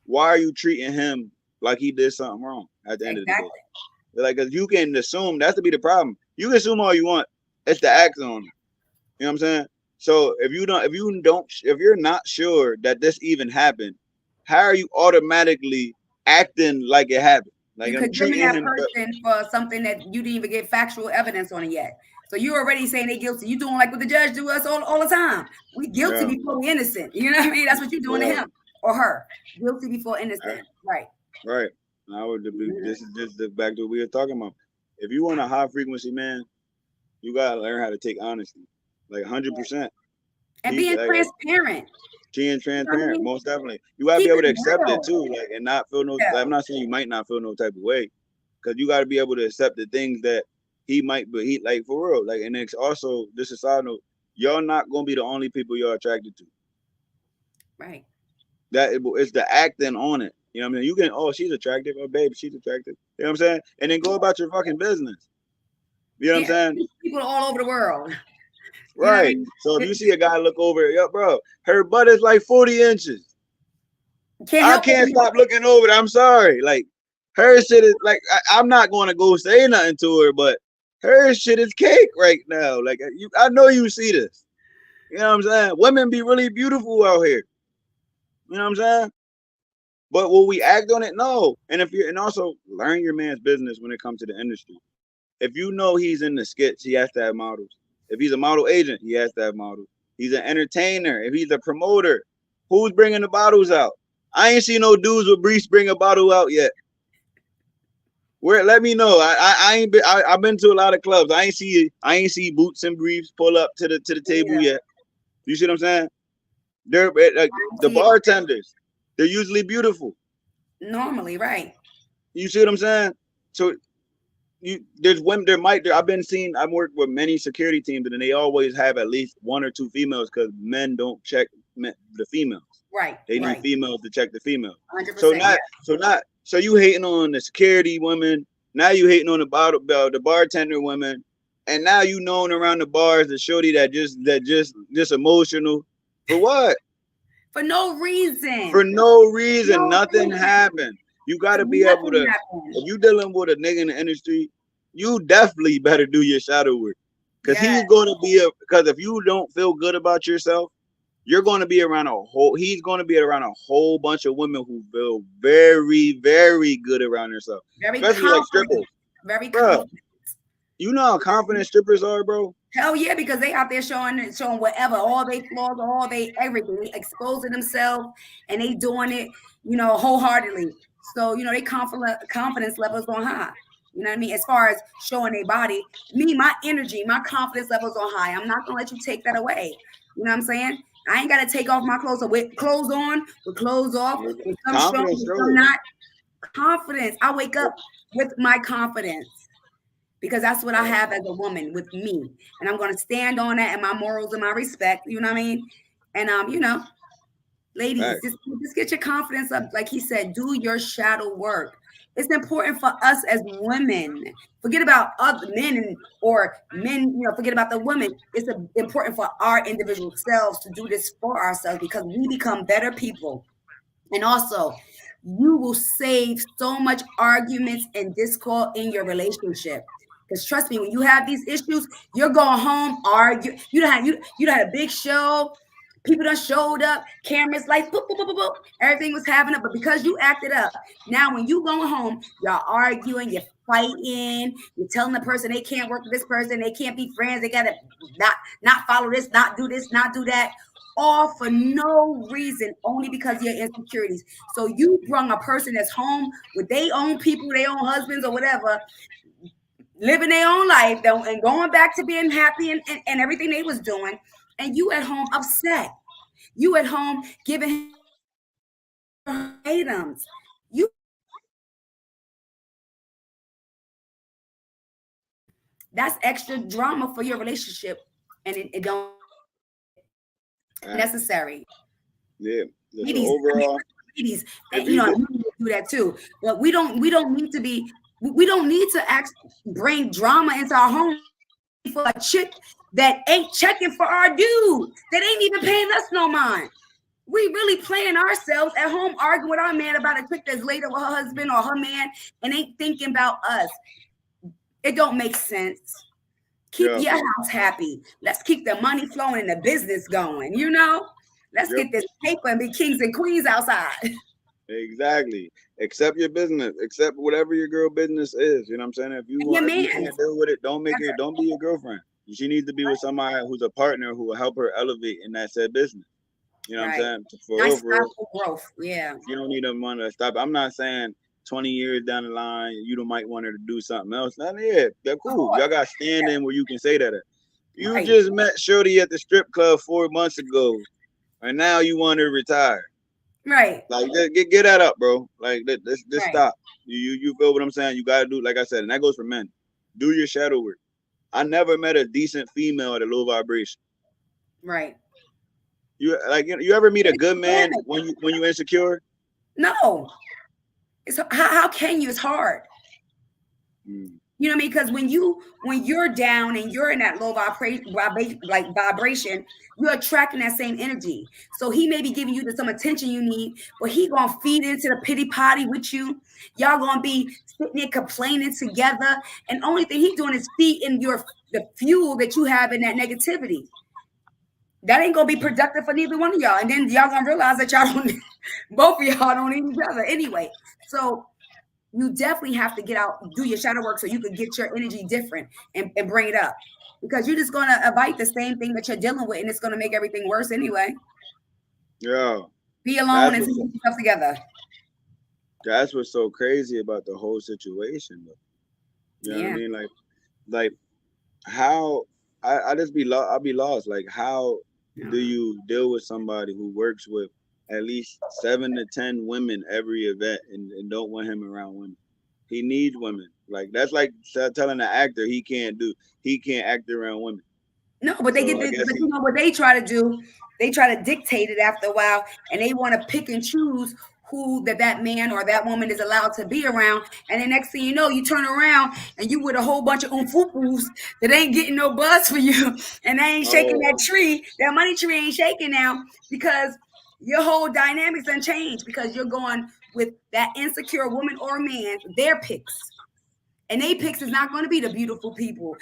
Why are you treating him like he did something wrong at the end of the day? Exactly. Like, cause you can assume that's to be the problem. You can assume all you want. It's the act on him. You know what I'm saying? So if you're not sure that this even happened, how are you automatically acting like it happened? Like You I'm condemning treating that him. person for something that you didn't even get factual evidence on it yet. So you're already saying they guilty. You doing like what the judge do us all the time. We guilty Yeah, before we innocent. You know what I mean? That's what you're doing to yeah, him or her. Guilty before innocent. Right. right. I would be. Mhm. This is just the back to what we were talking about. If you want a high frequency man, you gotta learn how to take honesty, like 100%. And He being like transparent. being You know what I transparent, mean? most definitely. You gotta be Keep able it to accept it real. too, like and not feel no. Yeah. I'm not saying you might not feel no type of way, because you gotta be able to accept the things that he might, but he like for real, like, and it's also this is a side note. Y'all not gonna be the only people you're attracted to. Right. It's the acting on it. You know what I mean? You can, oh, she's attractive, oh babe, she's attractive. You know what I'm saying? And then go about your fucking business. You know what I'm Yeah. saying? People all over the world. You know what I Right. mean? So if you see a guy look over, yo, bro, her butt is like 40 inches. Can't I help can't it. stop looking over it. I'm sorry. Like her shit is like I'm not going to go say nothing to her, but her shit is cake right now. Like I know you see this. You know what I'm saying? Women be really beautiful out here. You know what I'm saying? But will we act on it? No. And also learn your man's business when it comes to the industry. If you know he's in the skits, he has to have models. If he's a model agent, he has to have models. He's an entertainer. If he's a promoter, who's bringing the bottles out? I ain't seen no dudes with briefs bring a bottle out yet. Where? Let me know. I ain't been. I've been to a lot of clubs. I ain't see boots and briefs pull up to the table Yeah. yet. You see what I'm saying? They're like the See it bartenders. They're usually beautiful. normally, right? You see what I'm saying? So there's women I've been seeing. I've worked with many security teams and they always have at least one or two females because men don't check the females. Right, They need right. females to check the females. So 100%. Yeah. not so you hating on the security women. Now you hating on the bartender women, and now you known around the bars the shorty that just emotional for what? For no reason. For no reason. No Nothing reason. happened. You got to be able Nothing to. happened. If you dealing with a nigga in the industry, you definitely better do your shadow work, because Yeah. he's going to be because if you don't feel good about yourself, you're going to be around he's going to be around a whole bunch of women who feel very, very good around themselves, Very especially like strippers. confident. Very Bro, confident. you know how confident strippers are, bro? Hell yeah, because they out there showing whatever, all they flaws, all they everything, they exposing themselves and they doing it, wholeheartedly. So, they confidence levels on high. You know what I mean? As far as showing their body, my energy, my confidence levels on high. I'm not gonna let you take that away. You know what I'm saying? I ain't gotta take off my clothes. So with clothes on, with clothes off, with some strong, Confidence, with some bro. not. Confidence. I wake up with my confidence because that's what I have as a woman with me. And I'm going to stand on that and my morals and my respect. You know what I mean? And, ladies, just get your confidence up. Like he said, do your shadow work. It's important for us as women. Forget about other men or men, forget about the women. It's important for our individual selves to do this for ourselves because we become better people. And also, you will save so much arguments and discord in your relationship. Because trust me, when you have these issues, you're going home, argue. You done had a big show. People done showed up, cameras, lights, boop, boop, boop, boop, boop. Everything was happening. But because you acted up, now when you going home, y'all arguing, you're fighting, you're telling the person they can't work with this person, they can't be friends, they gotta not follow this, not do this, not do that, all for no reason, only because of your insecurities. So you brung a person that's home with their own people, their own husbands or whatever, living their own life and going back to being happy and everything they was doing. And you at home upset. You at home giving items. You That's extra drama for your relationship, and it don't necessary. Yeah. So Ladies, I mean, overall, ladies, if and you you know, could, you need to do that too. But we don't need to be, we don't need to bring drama into our home for a chick that ain't checking for our dude, that ain't even paying us no mind. We really playing ourselves at home, arguing with our man about a chick that's later with her husband or her man and ain't thinking about us. It don't make sense. Keep yeah, your house happy. Let's keep the money flowing and the business going, you know? Let's yep, get this paper and be kings and queens outside. exactly. Accept your business. Accept whatever your girl business is. You know what I'm saying? And your If you man. can't deal with it, don't make That's it. Don't be your girlfriend. She needs to be with somebody who's a partner who will help her elevate in that said business. You know what I'm right. saying? Nice For real. growth. Yeah. You don't need them money to stop. I'm not saying 20 years down the line, you don't might want her to do something else. Not yet. They're Of cool. course. Y'all got standing where you can say that. You Right. just met Shorty at the strip club 4 months ago, and now you want her to retire. Right. Like, get that up, bro. Like, this Right. stop. You feel what I'm saying? You gotta do, like I said, and that goes for men. Do your shadow work. I never met a decent female at a low vibration. Right. You ever meet a good man when you insecure? No. It's how can you? It's hard. Mm. You know what I mean? Because when you're down and you're in that low vibration, you're attracting that same energy. So he may be giving you some attention you need, but he gonna feed into the pity potty with you. Y'all gonna be sitting there complaining together, and only thing he's doing is feeding the fuel that you have in that negativity. That ain't gonna be productive for neither one of y'all. And then y'all gonna realize that y'all don't, both of y'all don't need each other anyway. So you definitely have to get out, do your shadow work so you can get your energy different and bring it up. Because you're just gonna invite the same thing that you're dealing with, and it's gonna make everything worse anyway. Yeah, Be alone that's and what's get yourself together. that's what's so crazy about the whole situation, though. You know what I Yeah. mean? Like how I just be I'll be lost. Like, how do Yeah. you deal with somebody who works with at least 7 to 10 women every event and don't want him around women? He needs women. Like, that's like telling an actor he can't act around women. No, but they So get I this, guess but you know what they try to do? They try to dictate it after a while, and they want to pick and choose who that man or that woman is allowed to be around. And the next thing you know, you turn around and you with a whole bunch of umfukus that ain't getting no buzz for you, and they ain't shaking that oh tree. That money tree ain't shaking now because your whole dynamics done changed because you're going with that insecure woman or man, their picks. And Apex is not going to be the beautiful people,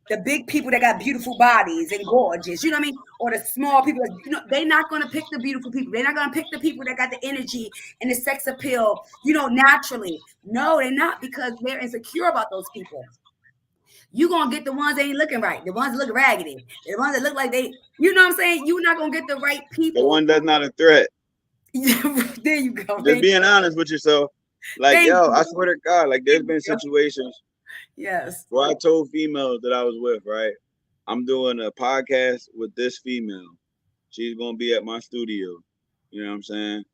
the big people that got beautiful bodies and gorgeous, you know what I mean? Or the small people, you know, they're not going to pick the beautiful people. They're not going to pick the people that got the energy and the sex appeal, you know, naturally. No, they're not because they're insecure about those people. You're going to get the ones that ain't looking right, the ones that look raggedy, the ones that look like they, you know what I'm saying? You're not going to get the right the people. one that's not a threat. There you go. Just being honest with yourself. Like, Thank yo, I you. swear to God, like, there's Thank been you. situations Yes. where I told females that I was with, right? I'm doing a podcast with this female. She's gonna be at my studio. You know what I'm saying?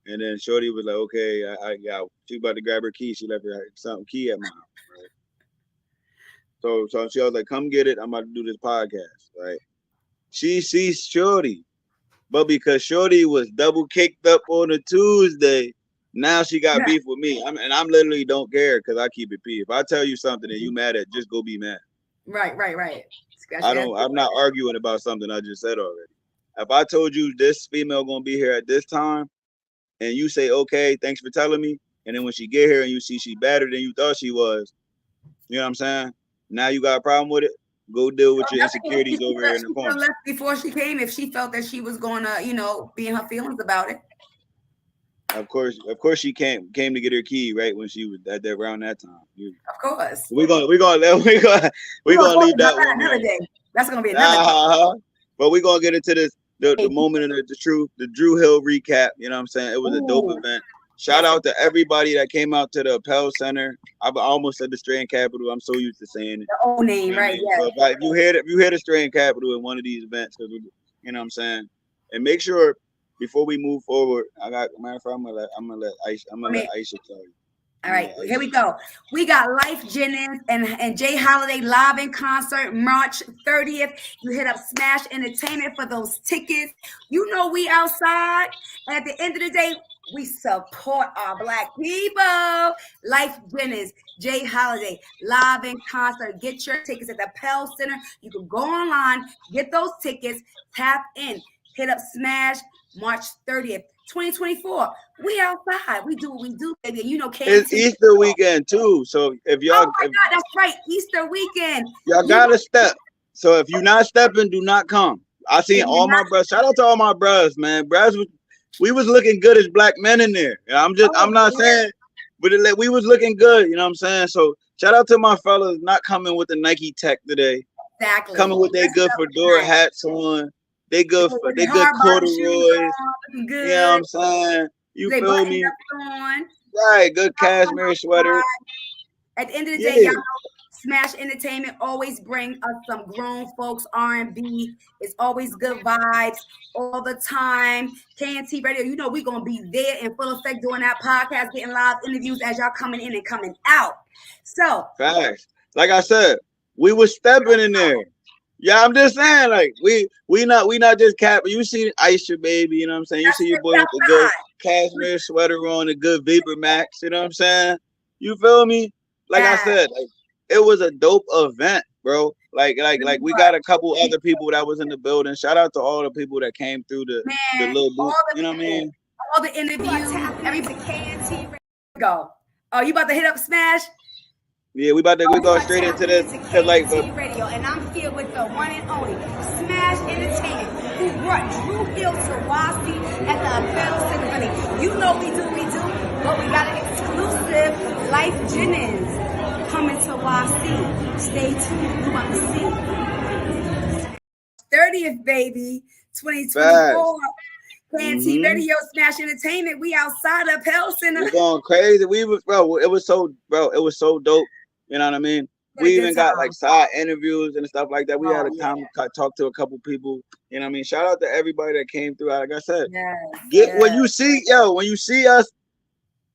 And then Shorty was like, okay, I got, she about to grab her key. She left her some key at my house, right? So she was like, come get it. I'm about to do this podcast, right? She sees Shorty, but because Shorty was double kicked up on a Tuesday, now she got Yeah. beef with me. I'm literally don't care because I keep it P. If I tell you something and you mad at, just go be mad. Right. Scratch your ass. I'm not arguing about something I just said already. If I told you this female gonna be here at this time, and you say, okay, thanks for telling me, and then when she get here and you see she better than you thought she was, you know what I'm saying? Now you got a problem with it? Go deal with your insecurities over here in the She could corner. have left before she came if she felt that she was going to, you know, be in her feelings about it. Of course, she came to get her key right when she was at that around that time. Of course. We're gonna we gonna We're going to talk leave about that that one another there. day. That's going to be another day. But we're gonna get into this the Hey, moment of the truth, the Drew Hill recap. You know what I'm saying? It was a dope ooh, event. Shout yes, out to everybody that came out to the Appel Center. I almost said the Strand Capital. I'm so used to saying it. the old You name, know what I right? mean? Yes. So if you hear the Strand Capital in one of these events, because you know what I'm saying, and make sure before we move forward, I got matter of fact, I'm gonna let I mean, Aisha tell you. All right, here we go. We got Life Jennings and Jay Holiday live in concert March 30th. You hit up Smash Entertainment for those tickets. You know we outside. And at the end of the day, we support our Black people. Life Jennings, Jay Holiday, live in concert. Get your tickets at the Pell Center. You can go online, get those tickets, tap in, hit up Smash March 30th. 2024. We outside. We do what we do, baby. You know, it's Easter weekend too. So if y'all, oh my God, that's right, Easter weekend. Y'all gotta step. So if you're not stepping, do not come. I seen all my brothers. Shout out to all my brothers, man. Brothers, we was looking good as black men in there. I'm not saying, but we was looking good. You know what I'm saying? So shout out to my fellas not coming with the Nike Tech today. Exactly. Coming with their good fedora hats on. They good corduroys. You know what I'm saying? You feel me? Right, good cashmere sweater. At the end of the day, y'all know Smash Entertainment always bring us some grown folks R&B. It's always good vibes all the time. KntRadio, you know we're gonna be there in full effect doing that podcast, getting live interviews as y'all coming in and coming out. So facts. Like I said, we was stepping in there. Yeah, I'm just saying, like we not just cap. You see Aisha, baby, you know what I'm saying? You see your boy with the good cashmere sweater on, the good Vapor Max, you know what I'm saying? You feel me? Like I said, like, it was a dope event, bro. Like we got a couple other people that was in the building. Shout out to all the people that came through the little booth. You know what I mean? All the interviews, everything. KntRadio. Go. Oh, you about to hit up Smash? Yeah, we go straight into this. KntRadio, and I'm here with the one and only Smash Entertainment, who brought Drew Hill to Wasi at the Apparel Ceremony. You know we do, but we got an exclusive Life Jennings coming to Wasi. Stay tuned, you want to see. 30th, baby, 2024. KntRadio, Smash Entertainment. We outside of Apparel Center. We're going crazy. It was so dope. You know what I mean? We even got like side interviews and stuff like that. We had a time to talk to a couple people. You know what I mean? Shout out to everybody that came through. Like I said, when you see us,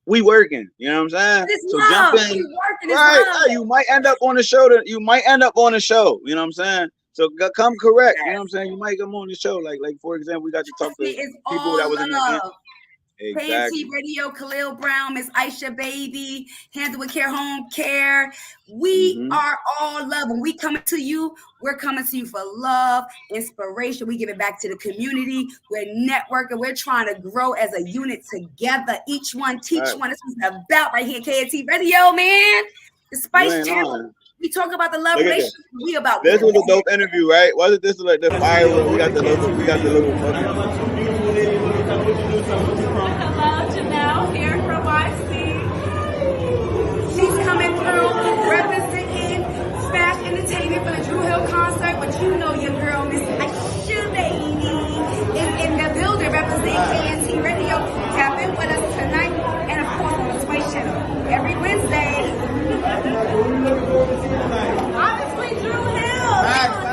we working. You know what I'm saying? So jump in. Right. You might end up on the show. You know what I'm saying? So come correct. You know what I'm saying? You might come on the show. Like for example, we got to talk to people that was in the event. Exactly. KntRadio, Khalil Brown, Miss Aisha Baby, Handle with Care Home Care. We are all love. When we coming to you, we're coming to you for love, inspiration. We give it back to the community. We're networking. We're trying to grow as a unit together. Each one teach one. This is about right here, KntRadio, man. The Spice Channel. We talk about the love relationship. We about this was a dope interview, right? Wasn't this like the firework? We got the little. Hello, Janelle here from YC. She's coming through, representing Smash Entertainment for the Drew Hill concert. But you know your girl, Miss Aisha Baby, is in the building representing KntRadio. Tap in with us tonight, and of course on the Spice Channel every Wednesday. Honestly, Drew Hill.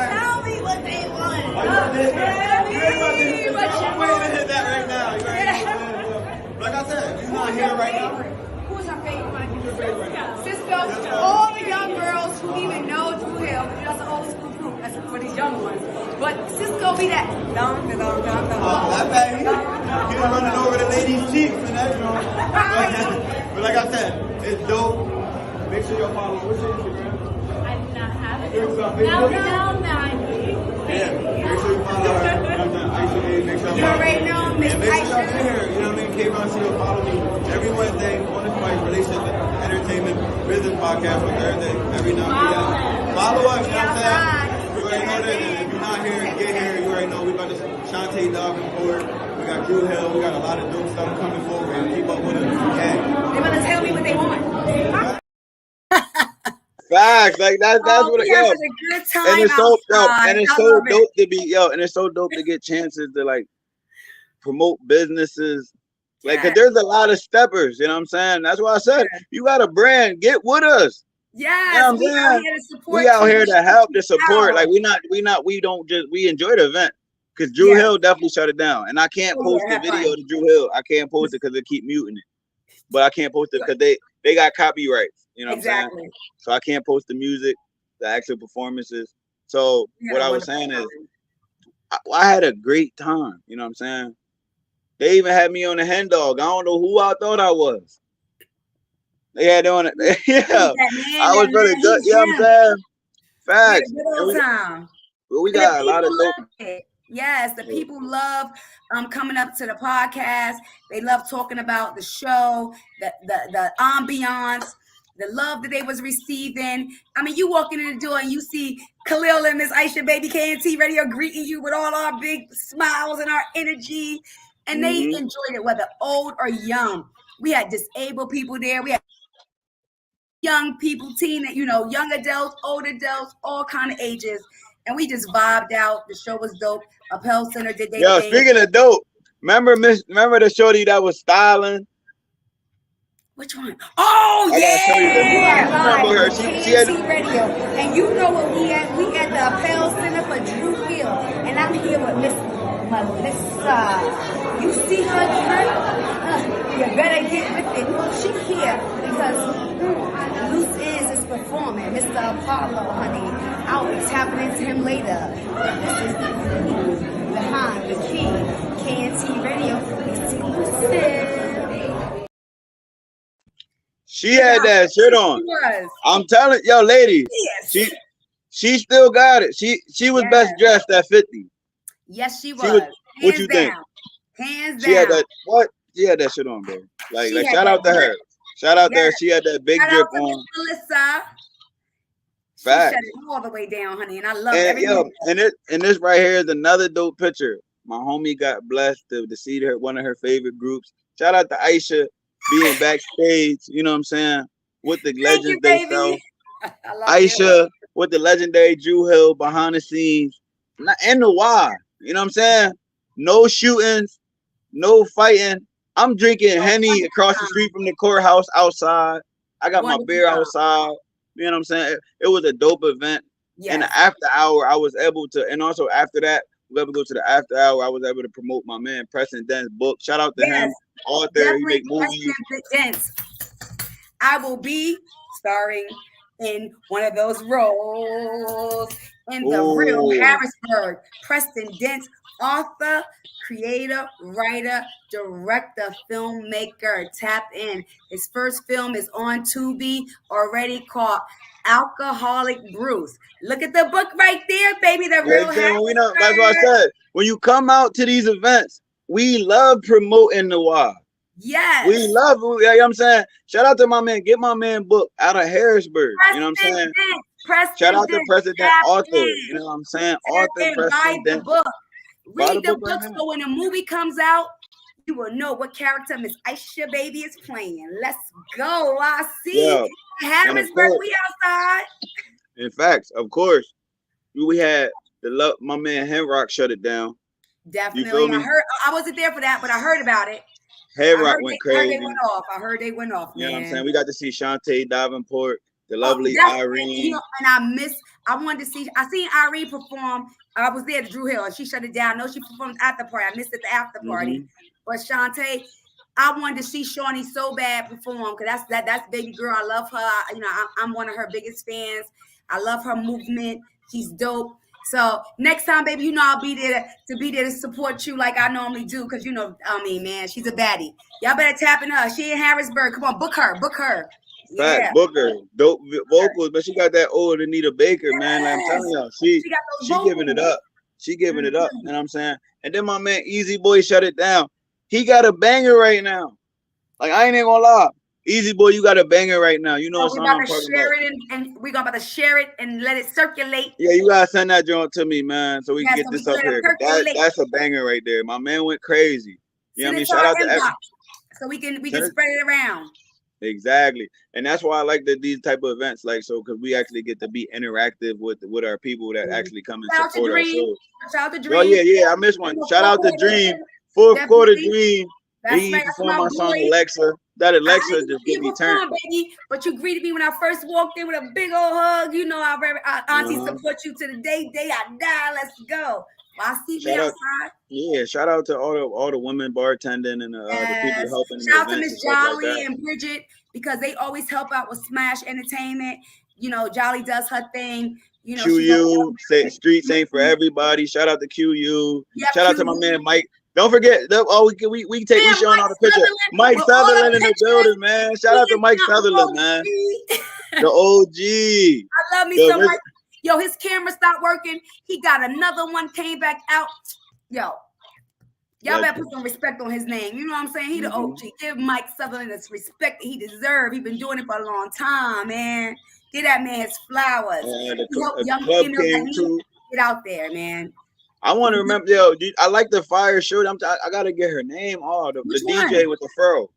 Tell me what they want. Like I said, you're not here right now. Who's our favorite? Cisco. All the young girls who even know Drew Hill, that's an old school group. That's for these young ones. But Cisco be that. That bad. He was running over the ladies' cheeks and that, you know. But like I said, it's dope. Make sure you're following. What's your Instagram? I do not have it. Now, 90. Yeah, make sure you follow her. Aisha, make sure you already know, Miss Aisha. Make sure you're here. You know what I mean? K-Ron, she'll follow me every Wednesday on the Spice Relationship Entertainment Business Podcast on Thursday. Every night. Follow us, you know what I'm saying? You already know that. If you're not here, get here. You already know we got this Shantae Dog report. We got Drew Hill. We got a lot of dope stuff coming forward. Keep up with us. They're gonna tell me what they want. Facts, like that's what it is. And it's so dope. And it's so dope to be and it's so dope to get chances to like promote businesses. Like, cause there's a lot of steppers, you know what I'm saying? That's why I said you got a brand, get with us. Yes, you know what I'm saying? We out here to help, to support. Like we enjoy the event. Cause Drew Hill definitely shut it down. And I can't post the video to Drew Hill. I can't post it because they keep muting it. But I can't post it because they got copyrights. You know what I'm saying? Exactly. So I can't post the music, the actual performances. So You what had a I was wonderful saying is, time. I had a great time. You know what I'm saying? They even had me on the hen dog. I don't know who I thought I was. They had on it. Yeah, That man, I was that really man, good. he's You know what I'm him. saying? We had a Facts. good old time. We And the got a lot people of dope. love it. Yes, the Yeah. people love coming up to the podcast. They love talking about the show, the ambiance, the love that they was receiving. I mean, you walking in the door and you see Khalil and Miss Aisha Baby KntRadio greeting you with all our big smiles and our energy. And they enjoyed it, whether old or young. We had disabled people there. We had young people, young adults, old adults, all kind of ages. And we just vibed out. The show was dope. Appel Center did their Yo, thing. speaking of dope, remember the shorty that was styling? Which one? Oh, I gotta show you this. yeah. Remember her? She had KntRadio. And you know what we at? We at the Appel Center for Drew Hill. And I'm here with Miss Melissa. You see her drip? You better get with it. She here because Loose is performing. Mr. Apollo, honey. I'll be tapping into him later. But this is behind the key. KntRadio. Exclusive. She had that shit on. She was. I'm telling yo, ladies, Yes. she still got it. She was best dressed at 50. Yes, she was. What you think? Hands She had down. that what? She had that shit on, bro. Like She had shout out to that her. Shout out to her. Yes. She had that big Shout drip out to on. Miss Melissa. She Facts. shut it all the way down, honey, and I love And every yo, minute. and this right here is another dope picture. My homie got blessed to see one of her favorite groups. Shout out to Aisha being backstage, you know what I'm saying, with the Thank you, legends they baby. felt. I love Aisha with the legendary Drew Hill behind the scenes. And the why. You know what I'm saying? No shootings, no fighting. I'm drinking Henny across the street from the courthouse outside. I got my beer outside. You know what I'm saying? It was a dope event. Yes. And the after hour, I was able to, and also after that, we able to go to the after hour. I was able to promote my man Preston Dent's book. Shout out to him, author. Definitely He make movies. Dent. I will be starring in one of those roles in the real Harrisburg. Preston Dent, author, creator, writer, director, filmmaker. Tap in. His first film is on Tubi already, called Alcoholic Bruce. Look at the book right there, baby. The real Harrisburg. That's what I said. When you come out to these events, we love promoting the wild. Yes. We love, you know what I'm saying? Shout out to my man. Get my man book out of Harrisburg. You know what I'm saying? Shout out to President Author. You know what I'm saying? Author, President. Buy the book. Read the book right so when the movie comes out, you will know what character Miss Aisha Baby is playing. Let's go. I see. Yeah. Harrisburg, we outside. In fact, of course, we had my man Henrock shut it down. Definitely. I wasn't there for that, but I heard about it. Henrock went crazy. I heard they went off. You know what I'm saying? We got to see Shantae Davenport, the lovely Irene. I wanted to see, I seen Irene perform. I was there at Drew Hill and she shut it down. No, she performed at the party. I missed it at the after party. But Shantae, I wanted to see Shawnee so bad perform because that's baby girl. I love her. I'm one of her biggest fans. I love her movement. She's dope. So next time, baby, I'll be there to support you like I normally do. Cause man, she's a baddie. Y'all better tap in her. She in Harrisburg. Come on, book her. Fact, book her. Dope vocals, but she got that old Anita Baker, man. Like I'm telling y'all, she giving it up. She giving it up. You know what I'm saying? And then my man Easy Boy shut it down. He got a banger right now. Like I ain't even gonna lie. Easy Boy, you got a banger right now. You know what I'm talking about. We're about to share it and let it circulate. Yeah, you gotta send that joint to me, man, so we can get this up here. That's a banger right there. My man went crazy. You know what I mean? Shout out to everyone. So we can spread it around. Exactly, and that's why I like these type of events, because we actually get to be interactive with our people that actually come and support our shows. Shout out to Dream. Oh yeah, I missed one. Shout out to Dream. Fourth quarter Dream. He performed my song Alexa. That Alexa just get me turned. Baby, but you greeted me when I first walked in with a big old hug. Our auntie support you to the day I die. Let's go. I see me Shout out, outside. yeah, shout out to all the women bartending and the people Yes. helping in Shout out the to events and Miss stuff like Jolly that. and Bridget because they always help out with Smash Entertainment. You know, Jolly does her thing. You know, she's QU, Streets ain't for everybody. Shout out to QU. Yep, Shout out to my QU. man Mike. Don't forget, we showing Mike all the pictures. Sutherland Mike with all the Sutherland in the pictures. building, man. Shout He out to is Mike the Sutherland, man. The OG. I love me Yo, so much. Yo, his camera stopped working. He got another one, came back out. Yo, y'all better put some respect on his name. You know what I'm saying? He the OG. Give Mike Sutherland the respect that he deserves. He been doing it for a long time, man. Give that man his flowers. He help young Club females King that too. Get out there, man. I want to remember, yo, dude, I like the fire shirt. I gotta get her name. Oh, the DJ with the fro,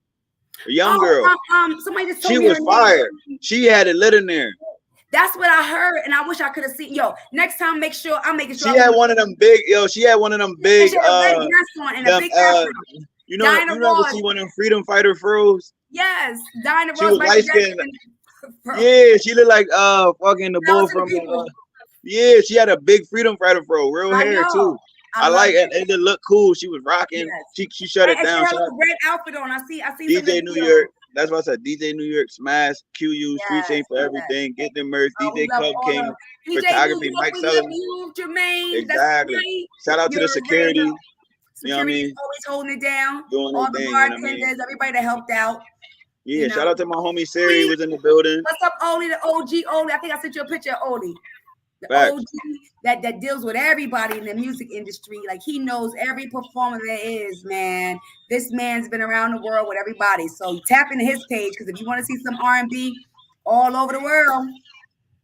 the young girl. Somebody just told she me was her fire. name. She had it lit in there. That's what I heard, and I wish I could have seen. Yo, next time, make sure I'm making sure. She had one of them big. Yo, she had one of them big. She had a red dress on and a big afro. You know, you never see one of them freedom fighter fros. Yes, Dinah she Ross. was light skinned. Yeah, she looked like fucking the bull from. Yeah, she had a big freedom fighter fro, real hair too. I like it. It looked cool. She was rocking. Yes. She shut it down. She had a red outfit on. I see. DJ New York. That's what I said. DJ New York, Smash, QU, Streets ain't for everything. Get them merch. DJ Club King, photography, Mike Sutherland. Exactly. Right. Shout out to the security. You know what I mean? Always holding it down. Doing all the the thing, bartenders, you know what I mean? everybody that helped out. Yeah, shout out to my homie Siri was in the building. What's up, Oli, the OG Oli? I think I sent you a picture of Oli. The Facts. OG that deals with everybody in the music industry. Like he knows every performer there is, man. This man's been around the world with everybody. So tap into his page because if you want to see some R&B all over the world,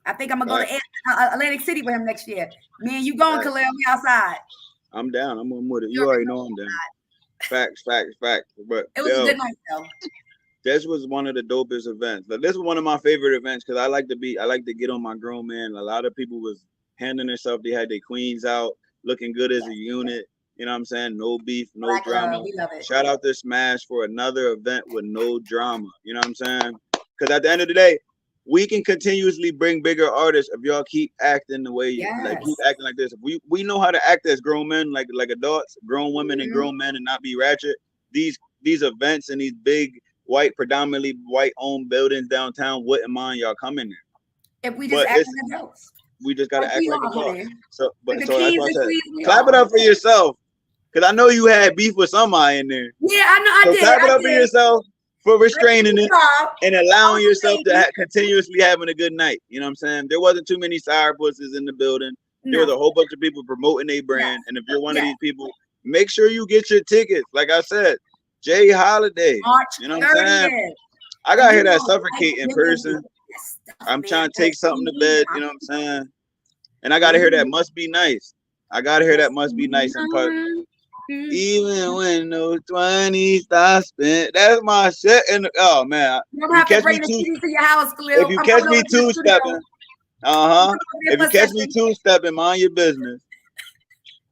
I think I'm gonna go to Atlantic City with him next year. Me and you going, Khalil? We outside. I'm down. I'm with it. You already know I'm down. Facts. But it was a good night though. This was one of the dopest events. Like, this was one of my favorite events because I like to get on my grown man. A lot of people was handling themselves. They had their queens out, looking good as a unit. You know what I'm saying? No beef, no Black drama. We love it. Shout out to Smash for another event with no drama. You know what I'm saying? Because at the end of the day, we can continuously bring bigger artists if y'all keep acting the way keep acting like this. If we know how to act as grown men, like adults, grown women and grown men, and not be ratchet. These events and these big predominantly white owned buildings downtown wouldn't mind y'all coming there. If we just act like adults. We just gotta act like adults. So that's what I said. Clap it up for yourself. Cause I know you had beef with somebody in there. Yeah, I know I did. Clap it up for yourself for restraining it and allowing yourself to continuously having a good night. You know what I'm saying? There wasn't too many sourpusses in the building. There was a whole bunch of people promoting their brand. And if you're one of these people, make sure you get your tickets. Like I said, Jay Holiday. March you know what I'm saying? I gotta hear that Suffocate in person. I'm trying to take something to bed, you know what I'm saying? And I gotta hear that Must Be Nice. I gotta hear that Must Be Nice in person. Even when no 20s I spent. That's my shit. And oh man, you catch me to your house, Khalil. If you catch me two-stepping, if you catch me two-stepping, mind your business.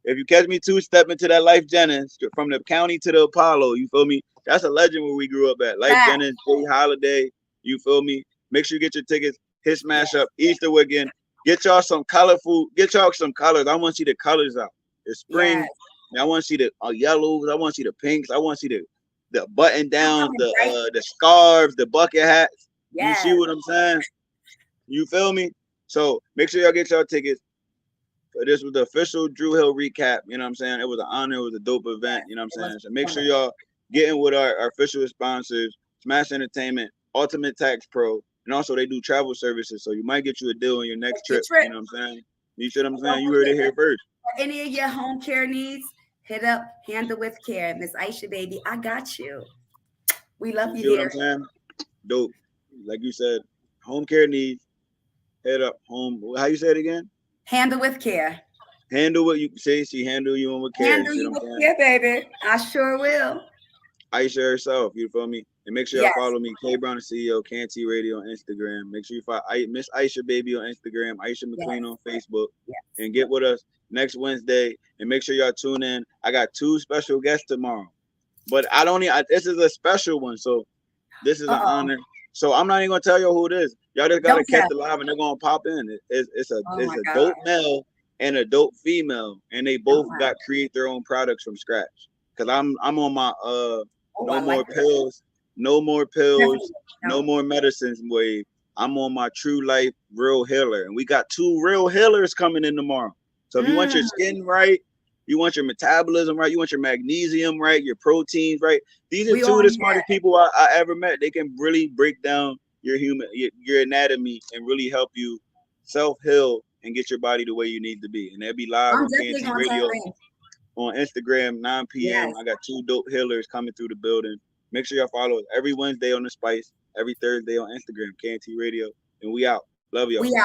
If you catch me two-stepping to that Life Jennings from the county to the Apollo, you feel me? That's a legend where we grew up at. Life Jennings, Jay Holiday, you feel me? Make sure you get your tickets. Hit Smash Up, Easter weekend. Get y'all some colorful. Get y'all some colors. I want to see the colors out. It's spring. I want to see the yellows. I want to see the pinks. I want to see the button downs, the scarves, the bucket hats. You see what I'm saying? You feel me? So make sure y'all get y'all tickets. This was the official Drew Hill recap. You know what I'm saying? It was an honor. It was a dope event. You know what I'm saying? So make sure y'all getting with our official sponsors, Smash Entertainment, Ultimate Tax Pro, and also they do travel services. So you might get you a deal on your next trip. You know what I'm saying? You see what I'm saying? You heard it here first. For any of your home care needs, hit up Handle with Care. Miss Aisha, baby, I got you. We love you see here. What I'm saying? Dope. Like you said, home care needs, hit up home. How you say it again? Handle with Care. Handle what you say. She handle you with care. Handle you with care, baby. I sure will. Aisha herself, you feel me? And make sure y'all follow me, K Brown the CEO, KntRadio on Instagram. Make sure you follow Miss Aisha Baby on Instagram, Aisha McQueen on Facebook, and get with us next Wednesday. And make sure y'all tune in. I got 2 special guests tomorrow, but this is a special one, so this is an honor. So I'm not even gonna tell y'all who it is. Y'all just gotta catch the live, and they're gonna pop in. It's a dope male and a dope female, and they both got create their own products from scratch. Cause I'm on my no more pills, no more pills, no more medicines wave. I'm on my true life real healer, and we got 2 real healers coming in tomorrow. So if you want your skin right, you want your metabolism right, you want your magnesium right, your proteins right. These are 2 of the smartest people I ever met. They can really break down your your anatomy and really help you self-heal and get your body the way you need to be. And they'll be live on KNT Radio on Instagram, 9 p.m. I got 2 dope healers coming through the building. Make sure y'all follow us every Wednesday on the Spice, every Thursday on Instagram, KNT Radio. And we out. Love y'all. We out.